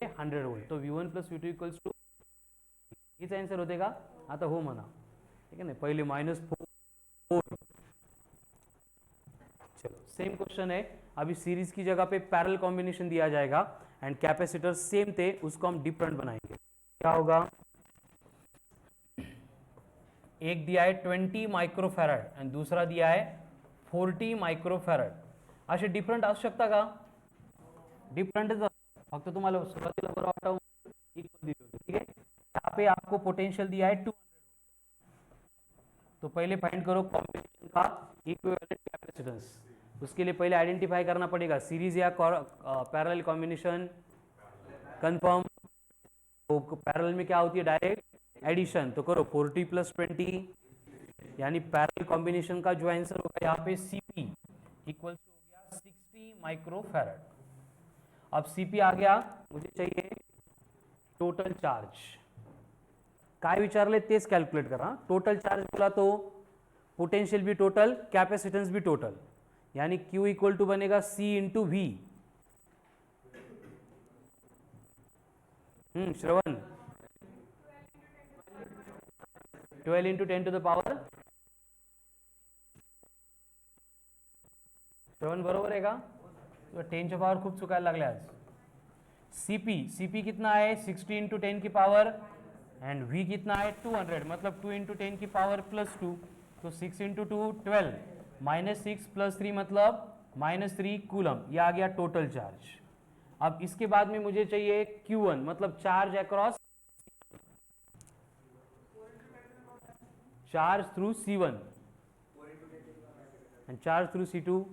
100 वोल्ट. तो V1 + V2 इक्वल्स टू, हीच आन्सर होते का? आता हो म्हणा. ठीक है ना. पहले -4. चलो सेम क्वेश्चन है. अभी सीरीज की जगह पे पैरेलल कॉम्बिनेशन दिया जाएगा एंड कैपेसिटर सेम थे, उसको हम डिफरेंट बनाएंगे. क्या होगा? एक दिया है 20 मायक्रोफॅरड आणि दूसरा दिया है 40 मायक्रोफॅरड. असे डिफरंट असू शकता का? डिफरंटच. फक्त तुम्हाला सुरुवातीला बरं वाटावं इक्वल दिले होते. ठीक है. यहाँ पे आपको पोटेंशियल दिया है 200. तो पहले फाइंड करो कॉम्बिनेशन का इक्विवेलेंट कैपेसिटेंस. उसके लिए पहले आइडेंटिफाई करना पड़ेगा सीरीज या पैरेलल कॉम्बिनेशन. कंफर्म. तो पैरेलल में क्या होती है? Direct addition. तो करो 40 + 20, यानी पैरेलल कॉम्बिनेशन का जो आंसर होगा यहाँ पे Cp इक्वल्स हो गया 60 माइक्रोफैरड. अब Cp आ गया. मुझे चाहिए टोटल चार्ज. काय विचारले तेच कॅल्क्युलेट करा. टोटल चार्ज बोला तो पोटेंशियल भी टोटल, कैपेसिटेंस भी टोटल, यानी Q इक्वल टू बनेगा C × V. श्रवण 12 × 10⁻. श्रवण बरोबर आहे का? 10च्या पावर खूप चुकायला लागले आज. Cp कितना है? 60 × 10⁻, एंड V कितना है? 200, मतलब 2 × 10⁻+2. तो 6 × 2 12, -6 + 3 मतलब -3 कूलम. ये आ गया टोटल चार्ज. अब इसके बाद में मुझे चाहिए Q1, मतलब charge across, charge through C1 and charge through C2.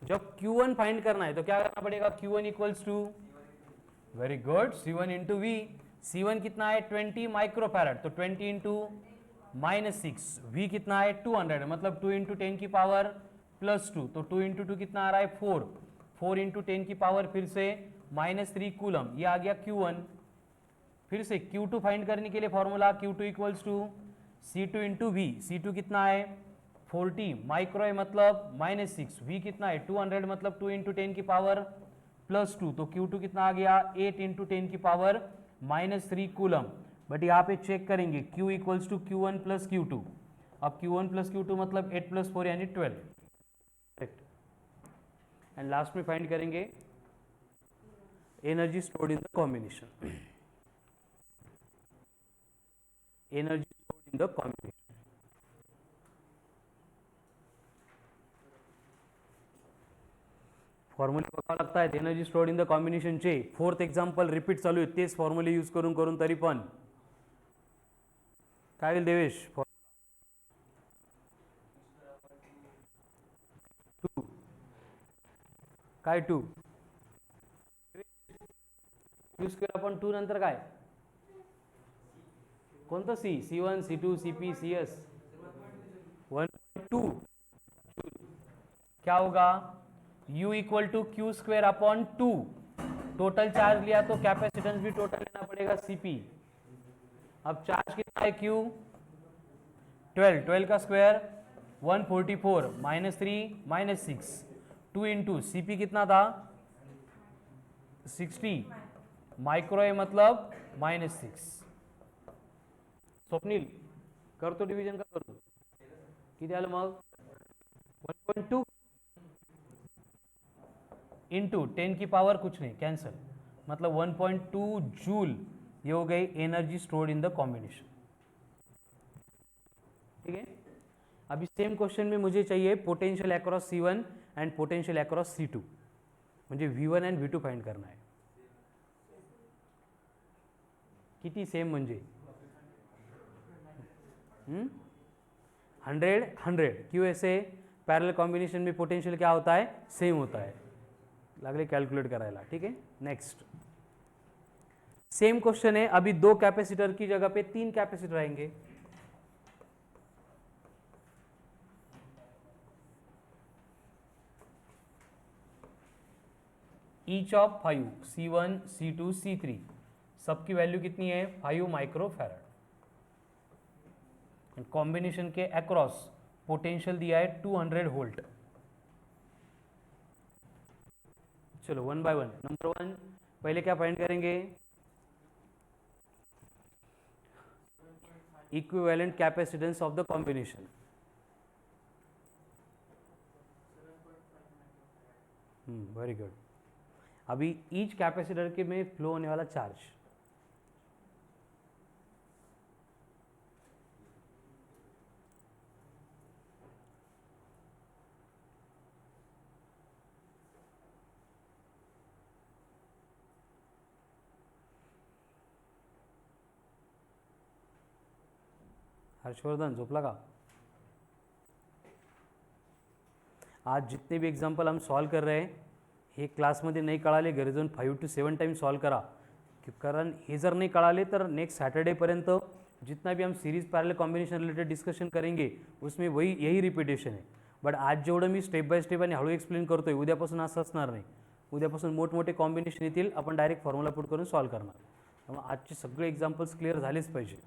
जब Q1 फाइंड करना है तो क्या करना पड़ेगा? Q1 equals to, very good, C1 × V. C1 कितना है? 20 माइक्रोफैरड. तो 20 × -6. V कितना है? 200, मतलब 2 × 10⁻+2. तो 2 × 2 कितना आ रहा है? 4. 4 × 10⁻, फिर से -3 कूलम. ये आ गया Q1. फिर से Q2 फाइंड करने के लिए formula Q2 equals to C2 into V. C2 कितना है 40 माइक्रो है मतलब -6, V कितना है 200 मतलब 2 इंटू 10 की पावर +2, तो Q2 कितना आ गया 8 इंटू 10 की पावर -3 कूलम। बट यहाँ पे चेक करेंगे Q equals to Q1 plus Q2। अब Q1 प्लस Q2 मतलब 8 प्लस 4 यानी 12। एंड लास्ट में फाइंड करेंगे energy stored in the combination. Energy stored in the combination. फॉर्म्युले बघावं लागत आहेत एनर्जी स्टोर्ड इन द कॉम्बिनेशनचे। 4th एक्झाम्पल रिपीट चालू आहे, तेच फॉर्म्युले यूज करून करून तरी पण काय होईल देवेश? 2 काय 2 यूज केलं आपण 2 नंतर काय कोणतं सी C1 C2 CP CS 1.2 क्या होगा U equal to Q square upon 2। Total charge लिया तो कैपेसिटेंस भी टोटल लेना पड़ेगा CP। अब चार्ज कितना है Q 12 का स्क्वायर 144 -3 -6 2 इंटू CP कितना था 60 माइक्रो है मतलब -6। स्वप्नील करतो डिव्हिजन का करू किती आलं मग 1.2 इंटू 10 की पावर कुछ नहीं कैंसल मतलब 1.2 जूल। ये हो गई energy stored in the combination. ठीक है, अभी सेम क्वेश्चन में मुझे चाहिए potential across C1 and potential across C2, मुझे V1 एंड V2 फाइंड करना है। किती सेम म्हणजे 100 क्यों ऐसे पैरेलल कॉम्बिनेशन में पोटेंशियल क्या होता है सेम होता है। लागले कैलकुलेट करायला। ठीक है, नेक्स्ट सेम क्वेश्चन है, अभी 2 कैपेसिटर की जगह पे 3 कैपेसिटर आएंगे। Each of 5 C1 C2 C3 सबकी वैल्यू कितनी है 5 माइक्रो फैराड। कॉम्बिनेशन के अक्रॉस पोटेंशियल दिया है 200 वोल्ट। चलो 1 बाय 1। नंबर 1 पहले क्या फाइंड करेंगे equivalent capacitance of the combination. Very good. अभी ईच कैपेसिटर के में फ्लो होने वाला चार्ज हर्षवर्धन झोपला का? आज जितने भी एग्जाम्पल हम सॉल्व कर रहे हैं हे क्लासमध्ये नाही कळाले घरी जाऊन 5 to 7 टाइम सॉल्व करा, कारण हे जर नहीं कळाले तर नेक्स्ट सैटरडे पर्यंत जितना भी हम series parallel combination related discussion करेंगे उसमें यही रिपीटेशन है। बट आज जेवढं मी स्टेप बाय स्टेप आणि हळू एक्सप्लेन करतोय उद्यापासून असं असणार नाही। उद्यापासून मोठमोठे कॉम्बिनेशन येतील, आपण डायरेक्ट फॉर्म्युला पुट करून सॉल्व करणार। त्यामुळे आजचे सगळे एक्झाम्पल्स क्लिअर झालेच पाहिजे।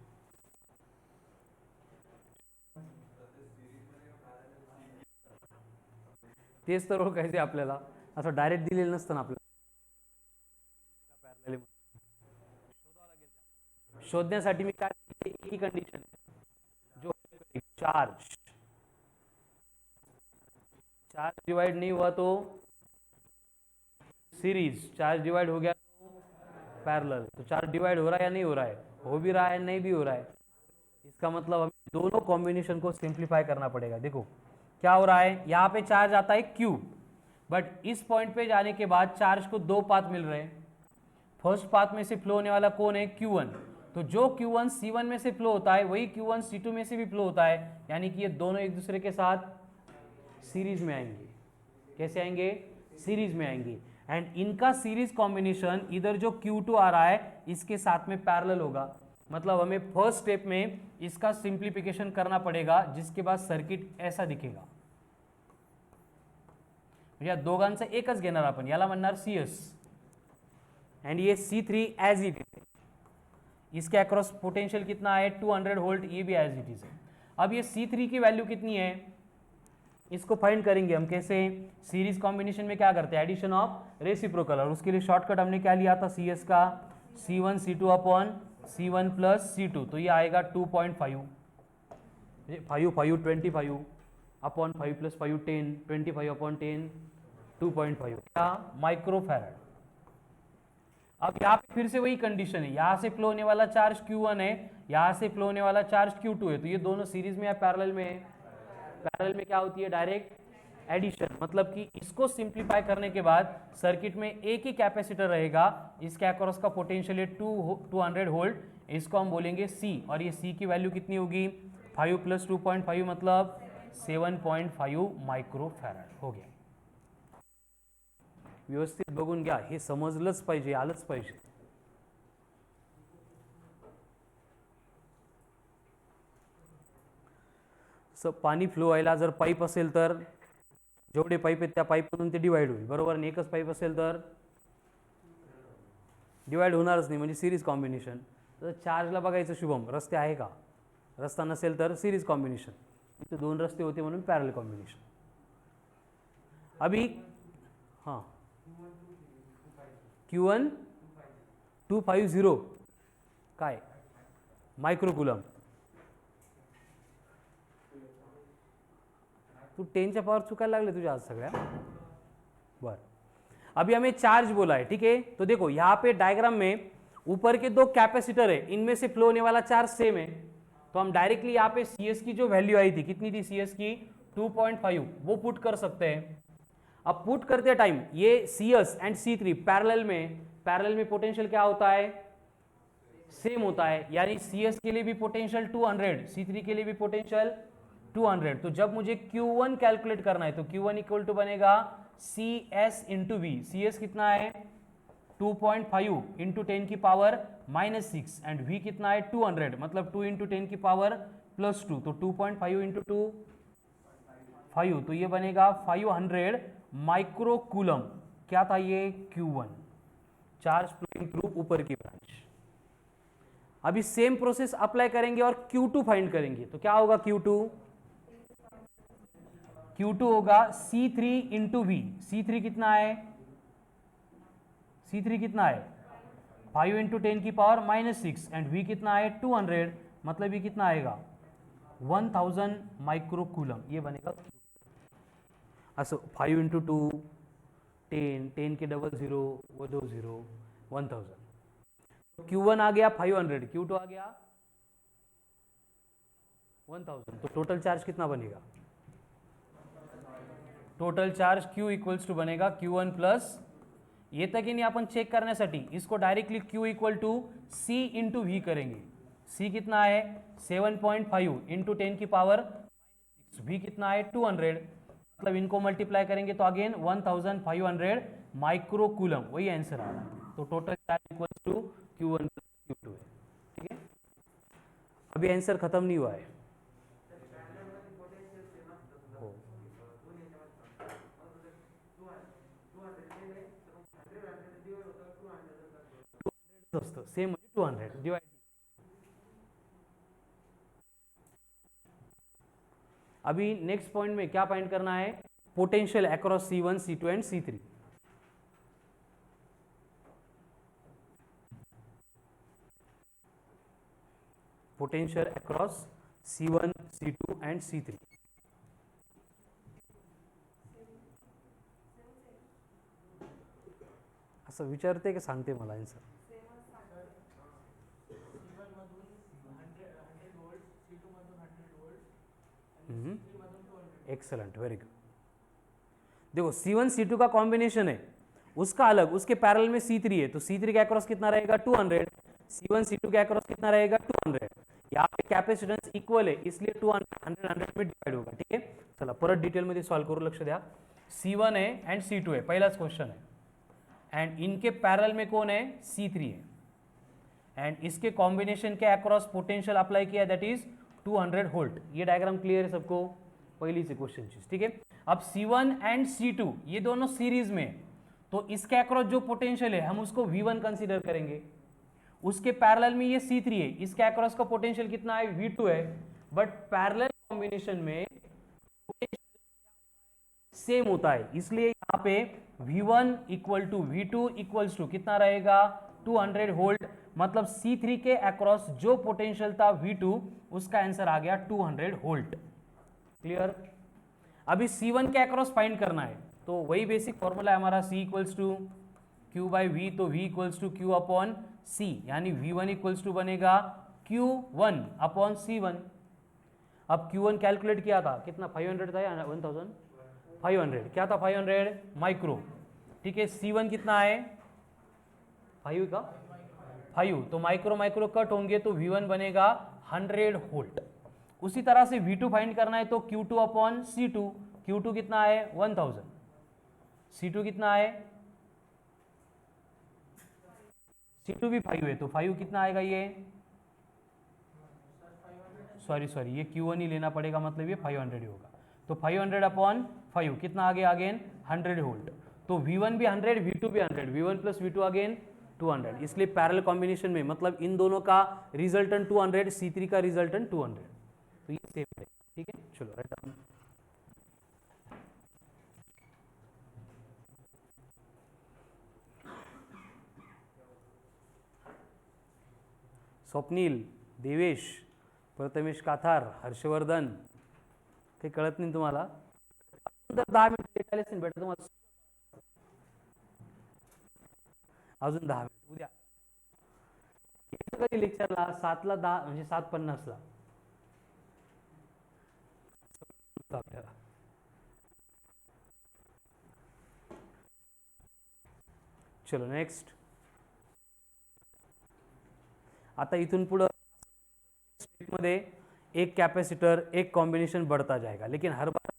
तेच तर ओळखायचे आपल्याला, असं डायरेक्ट दिलेलं नसतं ना आपल्याला। शोधण्यासाठी मी काय एक ही कंडिशन है जो चार्ज डिवाइड नहीं हुआ तो सीरीज, चार्ज डिवाइड हो गया तो पैरेलल। तो चार्ज डिवाइड हो रहा है या नहीं हो रहा है, हो भी रहा है नहीं भी हो रहा है। इसका मतलब हमें दोनों कॉम्बिनेशन को सिंप्लीफाई करना पड़ेगा। देखो क्या हो रहा है, यहाँ पे चार्ज आता है Q, बट इस पॉइंट पे जाने के बाद चार्ज को 2 पाथ मिल रहे हैं। फर्स्ट पाथ में से फ्लो होने वाला कौन है Q1, तो जो Q1 C1 में से फ्लो होता है वही Q1 C2 में से भी फ्लो होता है, यानी कि ये दोनों एक दूसरे के साथ सीरीज में आएंगे। कैसे आएंगे, सीरीज में आएंगे। एंड इनका सीरीज कॉम्बिनेशन इधर जो Q2 आ रहा है इसके साथ में पैरेलल होगा। मतलब हमें फर्स्ट स्टेप में इसका सिंप्लीफिकेशन करना पड़ेगा, जिसके बाद सर्किट ऐसा दिखेगा। या दोघांचं एकच घेणार आपण, याला म्हणणार CS, एंड ये C3 एज इट इज। इसके अक्रॉस पोटेंशियल कितना है 200 वोल्ट, ये भी एज इट इज है। अब ये C3 की वैल्यू कितनी है, इसको फाइंड करेंगे हम कैसे, सीरीज कॉम्बिनेशन में क्या करते हैं, एडिशन ऑफ रेसिप्रोकल, और उसके लिए शॉर्टकट हमने क्या लिया था CS का, C1 C2 upon C1 plus C2, तो ये आएगा 2.5 5 5 25 अपॉन 5 प्लस 5 10 25 अपॉन 10 2.5 क्या माइक्रोफैराड। अब यहाँ पे फिर से वही कंडीशन है, यहाँ से फ्लो होने वाला चार्ज Q1 है, यहाँ से फ्लो होने वाला चार्ज Q2 है, तो ये दोनों सीरीज में या पैरेलल में है, पैरेलल में क्या होती है डायरेक्ट एडिशन, मतलब कि इसको सिंप्लीफाई करने के बाद सर्किट में एक ही कैपेसिटर रहेगा, इसके अक्रॉस का पोटेंशियल है 200 वोल्ट, इसको हम बोलेंगे C, और ये C की वैल्यू कितनी होगी 5 प्लस 2.5 मतलब 7.5 माइक्रोफॅरड हो गया। व्यवस्थित बघून घ्या, हे समजलंच पाहिजे, आलंच पाहिजे। पाणी फ्लो व्हायला जर पाईप असेल तर जेवढे पाईप आहेत त्या पाईपमधून ते डिवाइड होईल, बरोबर, आणि एकच पाईप असेल तर डिवाइड होणारच नाही, म्हणजे सिरीज कॉम्बिनेशन। तर चार्जला बघायचं शुभम, रस्ते आहे का, रस्ता नसेल तर सिरीज कॉम्बिनेशन, इथे दोन रस्ते होते म्हणून पॅरल कॉम्बिनेशन। अभी हां Q1 250 काय मायक्रोकुलम, तू 10च्या पावर चुकायला लागले तुझ्या आज सगळ्या। बर, अभी हमें चार्ज बोला है, ठीक है, तो देखो यहाँ पे डायग्राम में ऊपर के दो कैपेसिटर है, इनमें से फ्लो होने वाला चार्ज सेम है, तो हम डायरेक्टली यहाँ पे CS की जो वैल्यू आई थी, कितनी थी CS की 2.5, वो पुट कर सकते हैं। अब पुट करते टाइम ये CS एंड C3 पैरेलल में पोटेंशियल क्या होता है, सेम होता है, यानी CS के लिए भी पोटेंशियल 200, C3 के लिए भी पोटेंशियल 200। तो जब मुझे Q1 कैलकुलेट करना है तो Q1 इक्वल टू बनेगा CS इंटू V। CS कितना है 2.5 इंटू 10 की पावर -6 एंड V कितना है 200, मतलब 2 इंटू 10 की पावर +2, तो 2.5 इंटू 2 5, तो ये बनेगा 500 माइक्रोकूलम। क्या था ये Q1, चार्ज फ्लोइंग थ्रू ऊपर की ब्रांच। अभी सेम प्रोसेस अप्लाई करेंगे और Q2 फाइंड करेंगे, तो क्या होगा Q2 होगा C3 इंटू V। C3 कितना है, C3 कितना है 5 इंटू 10 की पावर -6 एंड V कितना है 200, मतलब ये कितना आएगा 1000 माइक्रोकूलम, ये बनेगा। असो 5 इंटू 2 10 के डबल 0 वो 2 0 1000, Q1 आ गया 500, Q2 आ गया 1000, तो टोटल चार्ज कितना बनेगा, total charge Q equals to बनेगा Q1 प्लस, ये तक ही नहीं, अपन चेक करण्यासाठी इसको directly Q equal to C into V करेंगे। C कितना है 7.5 इंटू 10 की पावर, V कितना है 200, मतलब इनको मल्टीप्लाई करेंगे तो अगेन 1500 माइक्रोकूलम, वही आंसर आ रहा है। तो total charge equals to Q1 plus Q2 है, ठीक है। अभी आंसर खत्म नहीं हुआ है, सेम 200 डिवाइड। अभी नेक्स्ट पॉइंट में क्या फाइंड करना है, potential across C1 C2 and C3। Potential across C1 C2 and C3। असं विचारते की सांगते मला आन्सर, एक्सलेंट, वेरी गुड। देखो C1 C2 का कॉम्बिनेशन है, उसका अलग, उसके पैरेलल में C3 है, तो C3 के अक्रॉस कितना रहेगा 200, C1 C2 के अक्रॉस कितना रहेगा 200। यहाँ पे कैपेसिटेंस इक्वल है, इसलिए 200 100 में डिवाइड होगा, ठीक है। चला परत डिटेल मध्ये सॉल्व करू, लक्ष द्या। C1 है एंड C2 है, पहिलाच क्वेश्चन है, एंड इनके पैरेलल में कौन है C3 है, एंड इसके कॉम्बिनेशन के अक्रॉस पोटेंशियल अप्लाई किया, दैट इज 200 वोल्ट। ये डायग्राम क्लियर है सबको, पहली से क्वेश्चन चीज, ठीक है। अब C1 एंड C2 ये दोनों सीरीज में, तो इसके अक्रॉस जो पोटेंशियल है हम उसको V1 कंसीडर करेंगे, उसके पैरेलल में ये C3 है, इसके अक्रॉस का पोटेंशियल कितना है, V2 है, बट पैरेलल कॉम्बिनेशन में सेम होता है, इसलिए यहाँ पे V1 equal to V2 equals to कितना रहेगा, 200 वोल्ट। मतलब C3 के अक्रॉस जो पोटेंशियल था V2, उसका आंसर आ गया 200 वोल्ट। क्लियर? अभी C1 के अक्रॉस फाइंड करना है, तो वही बेसिक फॉर्मूला है हमारा, C equals to Q by V, तो V equals to Q upon C, यानी V1 इक्वल्स टू बनेगा Q1 अपॉन C1। अब Q1 कैलकुलेट किया था, कितना 500 था या 1500, क्या था 500 माइक्रो, ठीक है। C1 कितना है 5 का 5, तो माइक्रो माइक्रो कट होंगे तो V1 बनेगा 100 वोल्ट। उसी तरह से V2 फाइंड करना है तो Q2 अपॉन C2, Q2 कितना है 1000, C2 कितना है, C2 भी 5 है, तो 5 कितना आएगा, ये सॉरी ये Q1 ही लेना पड़ेगा, मतलब ये 500 ही होगा, तो 500 अपॉन 5 कितना आ गया अगेन 100 वोल्ट। तो V1 भी 100, V2 भी 100, V1 प्लस V2 अगेन 200, इसलिए पैरेलल कॉम्बिनेशन में मतलब इन दोनों का रिजल्टेंट 200, C3 का रिजल्टेंट 200, तो ये सेम है, ठीक है। चलो राइट डाउन। स्वप्नील, देवेश, प्रथमेश काथार, हर्षवर्धन, काही कळत नाही तुम्हाला, 10 मिनिट लेट आले असेल बेटा तुम्हाला, अजून 10 मिनिट उद्या कधी लेक्चरला 7ला 10 म्हणजे 7:50 आपल्याला। चलो नेक्स्ट, आता इथून पुढे मध्ये एक कैपेसिटर एक कॉम्बिनेशन बढ़ता जाएगा, लेकिन हर बार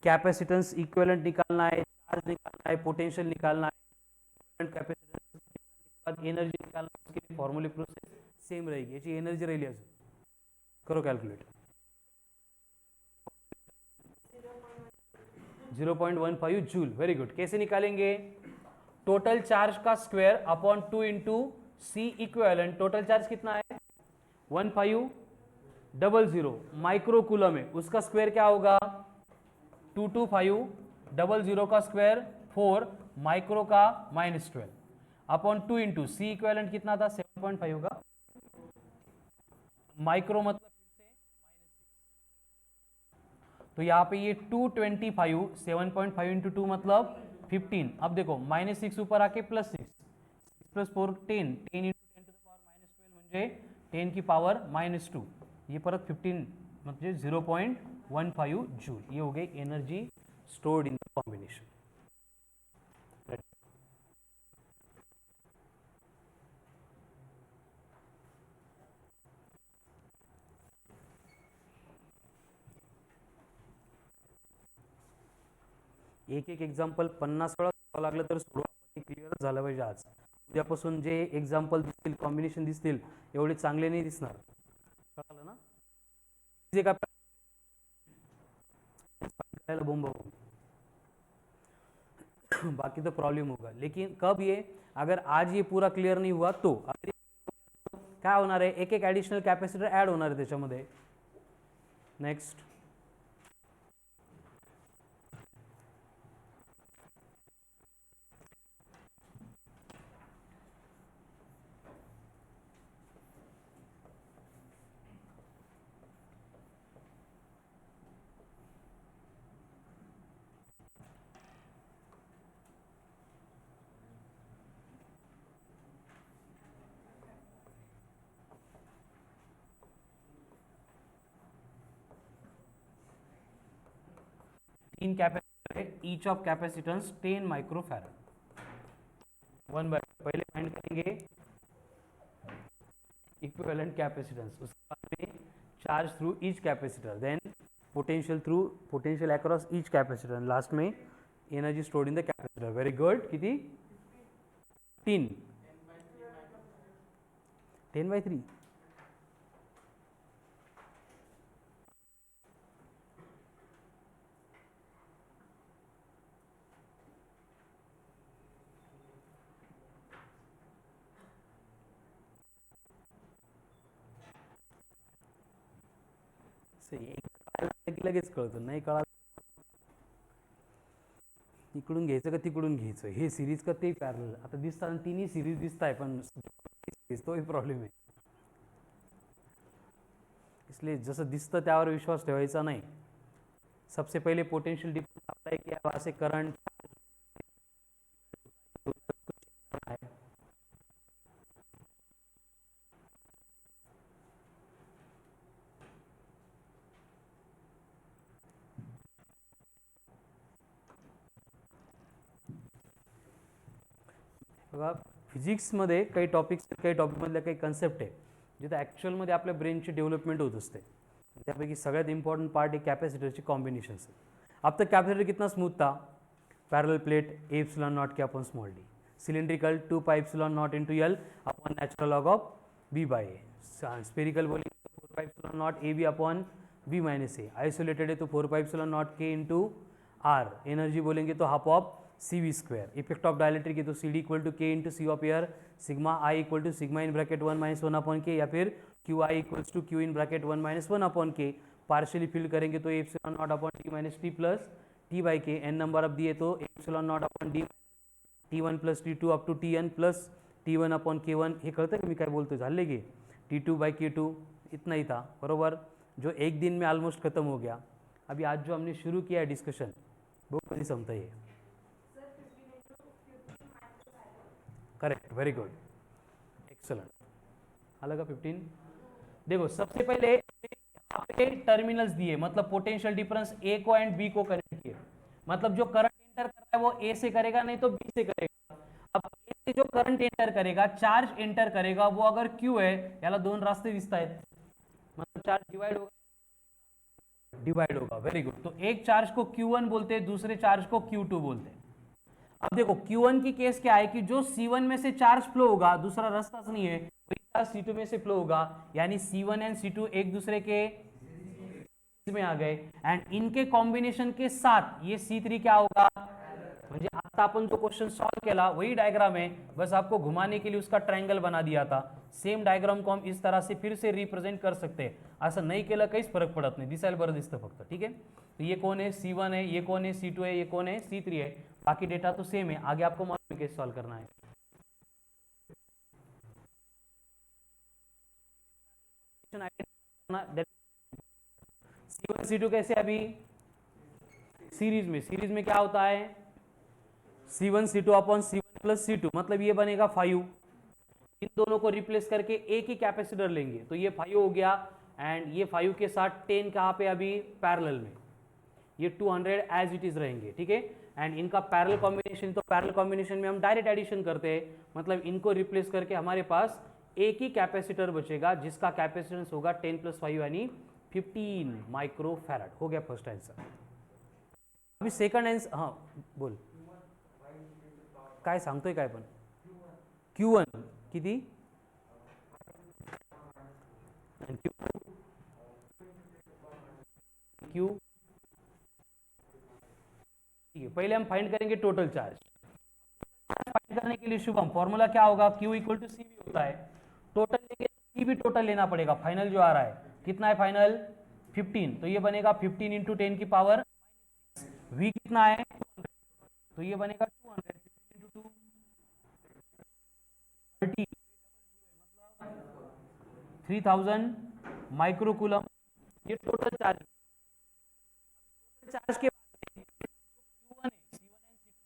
कैपेसिटेंस इक्विवेलेंट निकालना है, चार्ज निकालना है, पोटेंशियल निकालना है, कैपेसिटेंस के बाद एनर्जी निकालना है, उसके लिए फॉर्मूले प्रोसेस सेम रहेगी, याची एनर्जी राहिली अजून, करो कैलकुलेट, 0.15 जूल, वेरी गुड। कैसे निकालेंगे, टोटल चार्ज का square upon 2 into C equivalent, total charge कितना है 1500 माइक्रो कूलम है, उसका स्क्वायर क्या होगा 22500 का स्क्वायर 4 माइक्रो का -12 अपॉन 2 इंटू सी इक्विवेलेंट कितना था 7.5 का, माइक्रो मतलब तो यहाँ पे ये 225 7.5 इंटू 2 मतलब 15। अब देखो -6 ऊपर आके +6 plus 4 10 10 into 10 to the power -12 म्हणजे 10 की पावर -2, ये परत 15 म्हणजे 0.15 जूल, ये हो गई energy stored in the combination. एक एक एक्झाम्पल 50 वेळा सोडवावं लागलं तर सोडवा, क्लिअर झालं पाहिजे आज। उद्यापासून जे एक्झाम्पल दिसतील कॉम्बिनेशन दिसतील एवढे चांगले नाही दिसणार, कळलं ना, जे का करायला बोंब बाकी तो प्रॉब्लम होगा, लेकिन कब ये, अगर आज ये पूरा क्लियर नहीं हुआ तो क्या होणार आहे, एक एक ॲडिशनल कॅपॅसिटर ॲड होणार आहे त्याच्यामध्ये। नेक्स्ट, तीन कैपेसिटर है, each of capacitance 10 microfarad, one by पहले फाइंड करेंगे इक्विवेलेंट कैपेसिटेंस, उसके बाद में charge through each capacitor, then potential across each capacitor, last में energy stored in the capacitor. Very good, किती 3 10/3, लगेच कळतं, नाही कळा इकडून घ्यायचं का तिकडून घ्यायचं, हे सिरीज का ते पॅरलल. आता दिसताना तिन्ही सिरीज दिसत आहे, पण तोही प्रॉब्लेम आहे. इसलिए जसं दिसतं त्यावर विश्वास ठेवायचा नाही. सबसे पहिले पोटेंशियल डिफरन्स अप्लाई किया, वहां से करंट बघा. फिजिक्समध्ये काही टॉपिक्स, काही टॉपिकमधल्या काही कन्सेप्ट आहे जिथे ॲक्च्युअलमध्ये आपल्या ब्रेनची डेव्हलपमेंट होत असते. त्यापैकी सगळ्यात इम्पॉर्टंट पार्ट आहे कॅपॅसिटरची कॉम्बिनेशन्स. अब तक कैपेसिटर कितना स्मूथ था, parallel plate A epsilon naught K upon small D, cylindrical 2 pi epsilon naught into L upon natural log of B by A, spherical बोलेंगे तो 4 pi epsilon naught A B upon B minus A, isolated है तो 4 pi epsilon naught K into R, energy बोलेंगे तो half of C V square, effect of dielectric है तो C D equal to K into C of air, sigma I equal to sigma in bracket 1 minus 1 upon K, या फिर Q I equals to Q in bracket 1 minus 1 upon K. Partially fill करेंगे तो epsilon naught upon T minus T plus T by K, n number of दिए तो epsilon naught upon D T1 plus T2 up to Tn plus T1 upon K1. हे कळतं का मी काय बोलतो, झाले की T2 बाई K2 इतना ही था, बरोबर, जो एक दिन में ऑलमोस्ट खत्म हो गया. अभी आज जो हमने शुरू किया है डिस्कशन, वो कभी समझता है. Correct, very good, excellent. अलग 15. देखो सबसे पहले यहाँ पे टर्मिनल्स दिए, मतलब पोटेंशियल डिफरेंस ए को एंड बी को कनेक्ट किए, मतलब जो करंट एंटर कर रहा है वो ए से करेगा, नहीं तो बी से करेगा. अब ए से जो करंट एंटर करेगा, चार्ज एंटर करेगा, वो अगर क्यू है, याला दोन रास्ते दिसत आहेत, मतलब चार्ज डिवाइड होगा. Very good. तो एक चार्ज को Q1 बोलते हैं, दूसरे चार्ज को Q2 बोलते हैं. अब देखो Q1 की केस क्या है कि जो C1 में से चार्ज फ्लो होगा, दूसरा रास्ता नहीं है, C2 में से फ्लो होगा, यानी C1 एंड C2 एक दूसरे के में आ गए, एंड इनके कॉम्बिनेशन के साथ ये C3 क्या होगा, म्हणजे आता आपण जो क्वेश्चन सॉल्व केला वही डायग्राम है, बस आपको घुमाने के लिए उसका ट्रायंगल बना दिया था. सेम डायग्राम को हम इस तरह से फिर से रिप्रेजेंट कर सकते हैं. असं नाही केलं काहीच फरक पडत नाही, दिसायला बरं दिसतं फक्त. ठीक है, तो ये कौन है, C1 है, ये कौन है, C2 है, ये कौन है, C3 है. बाकी डेटा तो सेम है. आगे आपको मालूम कैसे सॉल्व करना है. C1 C2 कैसे, अभी सीरीज में क्या होता है, C1 C2 upon C1 plus C2, मतलब ये बनेगा 5. इन दोनों को रिप्लेस करके एक ही कैपेसिटर लेंगे, तो ये 5 हो गया, एंड ये 5 के साथ 10 कहाँ पे, अभी पैरेलल में, ये 200 एज इट इज रहेंगे. ठीक है, एंड इनका पैरेलल कॉम्बिनेशन, तो पैरेलल कॉम्बिनेशन में हम डायरेक्ट एडिशन करते हैं, मतलब इनको रिप्लेस करके हमारे पास एक ही कैपेसिटर बचेगा जिसका कैपेसिटेंस होगा 10 प्लस 5 यानी 15 माइक्रो फैराड. हो गया फर्स्ट आंसर. अभी सेकंड आंसर, हाँ बोल काय सांगतोय काय पण. Q1 किती, Q ठीक है. पहले हम फाइंड करेंगे टोटल चार्ज. फाइंड करने के लिए शुभम फॉर्मूला क्या होगा, Q इक्वल टू सी भी होता है. टोटल लेंगे, सी भी टोटल लेना पड़ेगा. फाइनल जो आ रहा है कितना है, फाइनल 15, तो ये बनेगा 15 इंटू 10 की पावर, V कितना है, तो ये बनेगा 200 इंटू 2 30, 3000 माइक्रोकूलम. ये टोटल चार्ज. चार्ज के Q1 है, C1 एंड C2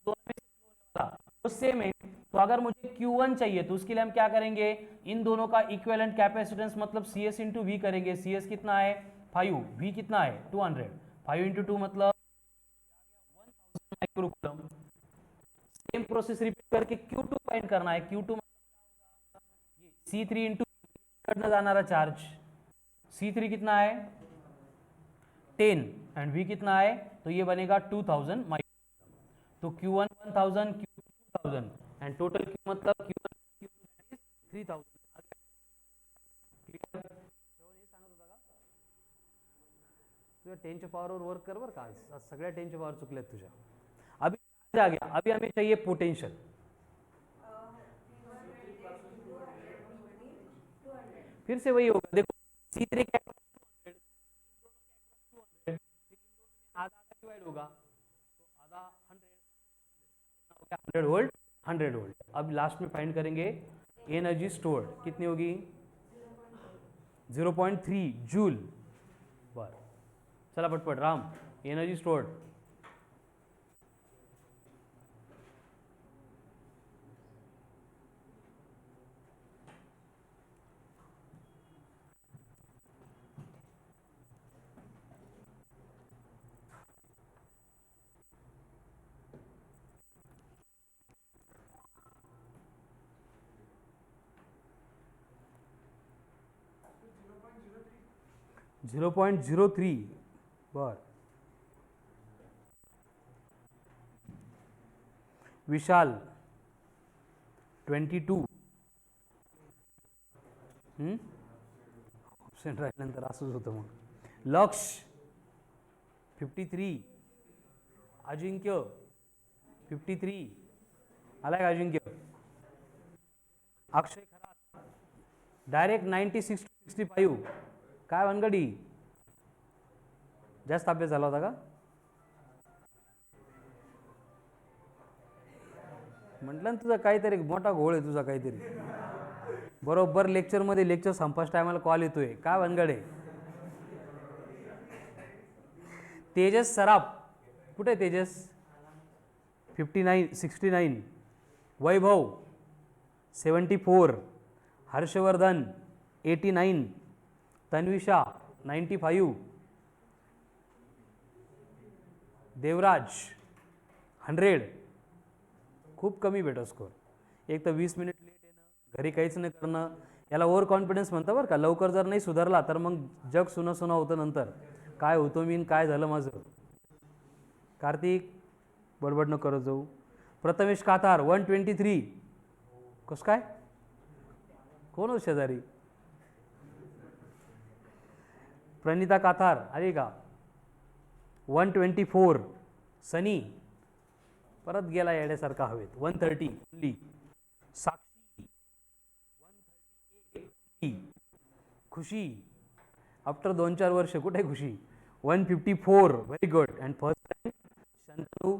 दोनों में से फ्लो होने वाला तो सेम है. तो अगर मुझे Q1 चाहिए तो उसके लिए हम क्या करेंगे, इन दोनों का इक्विवेलेंट कैपेसिटेंस मतलब CS इंटू वी करेंगे. CS कितना है 5, V कितना है 200, 5 इंटू 2 मतलब 1000 माइक्रोकूलम. सेम प्रोसेस रिपीट करके Q2 फाइंड करना है. Q2 मतलब C3 इंटू करना जाना चार्ज. C3 कितना है 10 एंड V कितना है, तो ये बनेगा 2000 माइक्रोकूलम. तो Q1 1000, Q2 2000 and total Q मतलब Q1 Q2 3000. क्लियर. हे सांगत होता का तुझ्या 10च्या पावरवर वर्क कर बरं का, आज सगळ्या 10च्या पावर चुकल्यात तुझ्या. अभी आ गया, अभी हमें चाहिए पोटेंशियल. फिर से वही होगा, देखो C3 क्या आधा आधा डिवाइड होगा तो आधा 100 वोल्ट 100 वोल्ट। अब लास्ट में फाइंड करेंगे एनर्जी स्टोर्ड कितनी होगी 0.3 जूल। बर चला पटपट राम एनर्जी स्टोर्ड 0.03 बर विशाल 22 ऑप्शन राहिल्यानंतर असंच होतं मग लक्ष 53 अजिंक्य 53 आलाय का अजिंक्य अक्षय खरात डायरेक्ट 96 to 65 काय वनगडी जास्त अभ्यास झाला होता का म्हटलं ना तुझा काहीतरी मोठा घोळ आहे तुझा काहीतरी बरोबर लेक्चरमध्ये लेक्चर संपास टायमाला कॉल येतोय काय वनगडे तेजस सराफ कुठे तेजस 69 वैभव 74 हर्षवर्धन 89 तन्विषा 95 देवराज 100 खूप कमी भेटो स्कोर एक तर 20 मिनिट लेट येणं घरी काहीच नाही करणं याला ओव्हर कॉन्फिडन्स म्हणतं बरं का लवकर जर नाही सुधारला तर मग जग सुनं सुनं होतं नंतर काय होतो मी काय झालं माझं कार्तिक बडबड न करत जाऊ प्रथमेश कातार 123 कसं काय कोण हो शेजारी प्रणिता काथार आली का 124 सनी परत गेला येण्यासारखा हवेत 130 ओनली साक्षी 138 खुशी आफ्टर 2-4 वर्ष कुठे खुशी 154 very good and first time Shantanu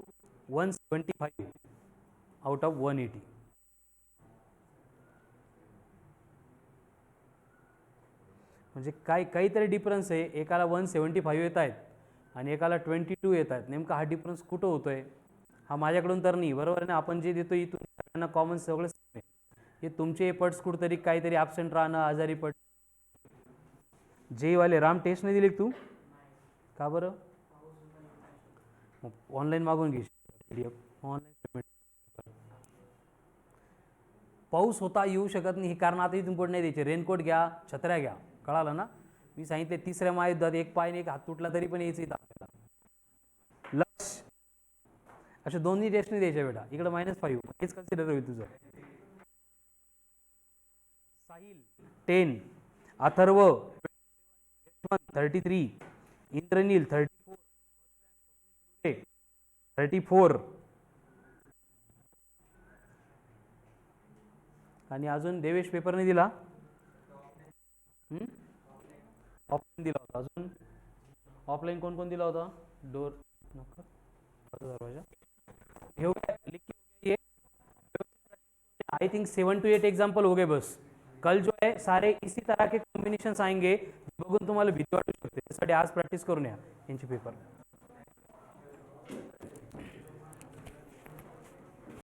175 out of 180 म्हणजे काहीतरी डिफरन्स आहे एकाला 175 येत आहेत आणि एकाला 22 येत आहेत नेमका हा डिफरन्स कुठं होतोय हा माझ्याकडून तर नाही बरोबर ना आपण जे देतो इथून सगळ्यांना कॉमन सगळं हे तुमचे एफर्ट्स कुठेतरी काहीतरी ॲब्सेंट राहणं आजारी पड जे वाले राम टेस्ट नाही दिले तू का बरं ऑनलाईन मागून घे PDF ऑनलाईन पेमेंट पाऊस होता येऊ शकत नाही हे कारण आता इथून पुढे नाही द्यायचे रेनकोट घ्या छत्र्या घ्या कळालं ना मी सांगितले तिसऱ्या महायुद्धात एक पाय एक हात तुटला तरी पण यायचं इथं आपल्याला लक्ष अशा दोन्ही टेस्ट नाही द्यायच्या बेटा इकडे -5 हेच कन्सिडर होईल तुझं साहिल 10 अथर्व 33 इंद्रनील 34 आणि अजून देवेश पेपर नाही दिला ऑफलाईन दिला होता अजून ऑफलाईन कोण कोण दिला होता डोर दरवाजा आई थिंक 7 to 8 एग्जाम्पल हो गए बस कल जो है सारे इसी तरह के कॉम्बिनेशंस आएंगे बघून तुम्हाला भीती वाटू शकते त्यासाठी आज प्रॅक्टिस करून या यांची पेपर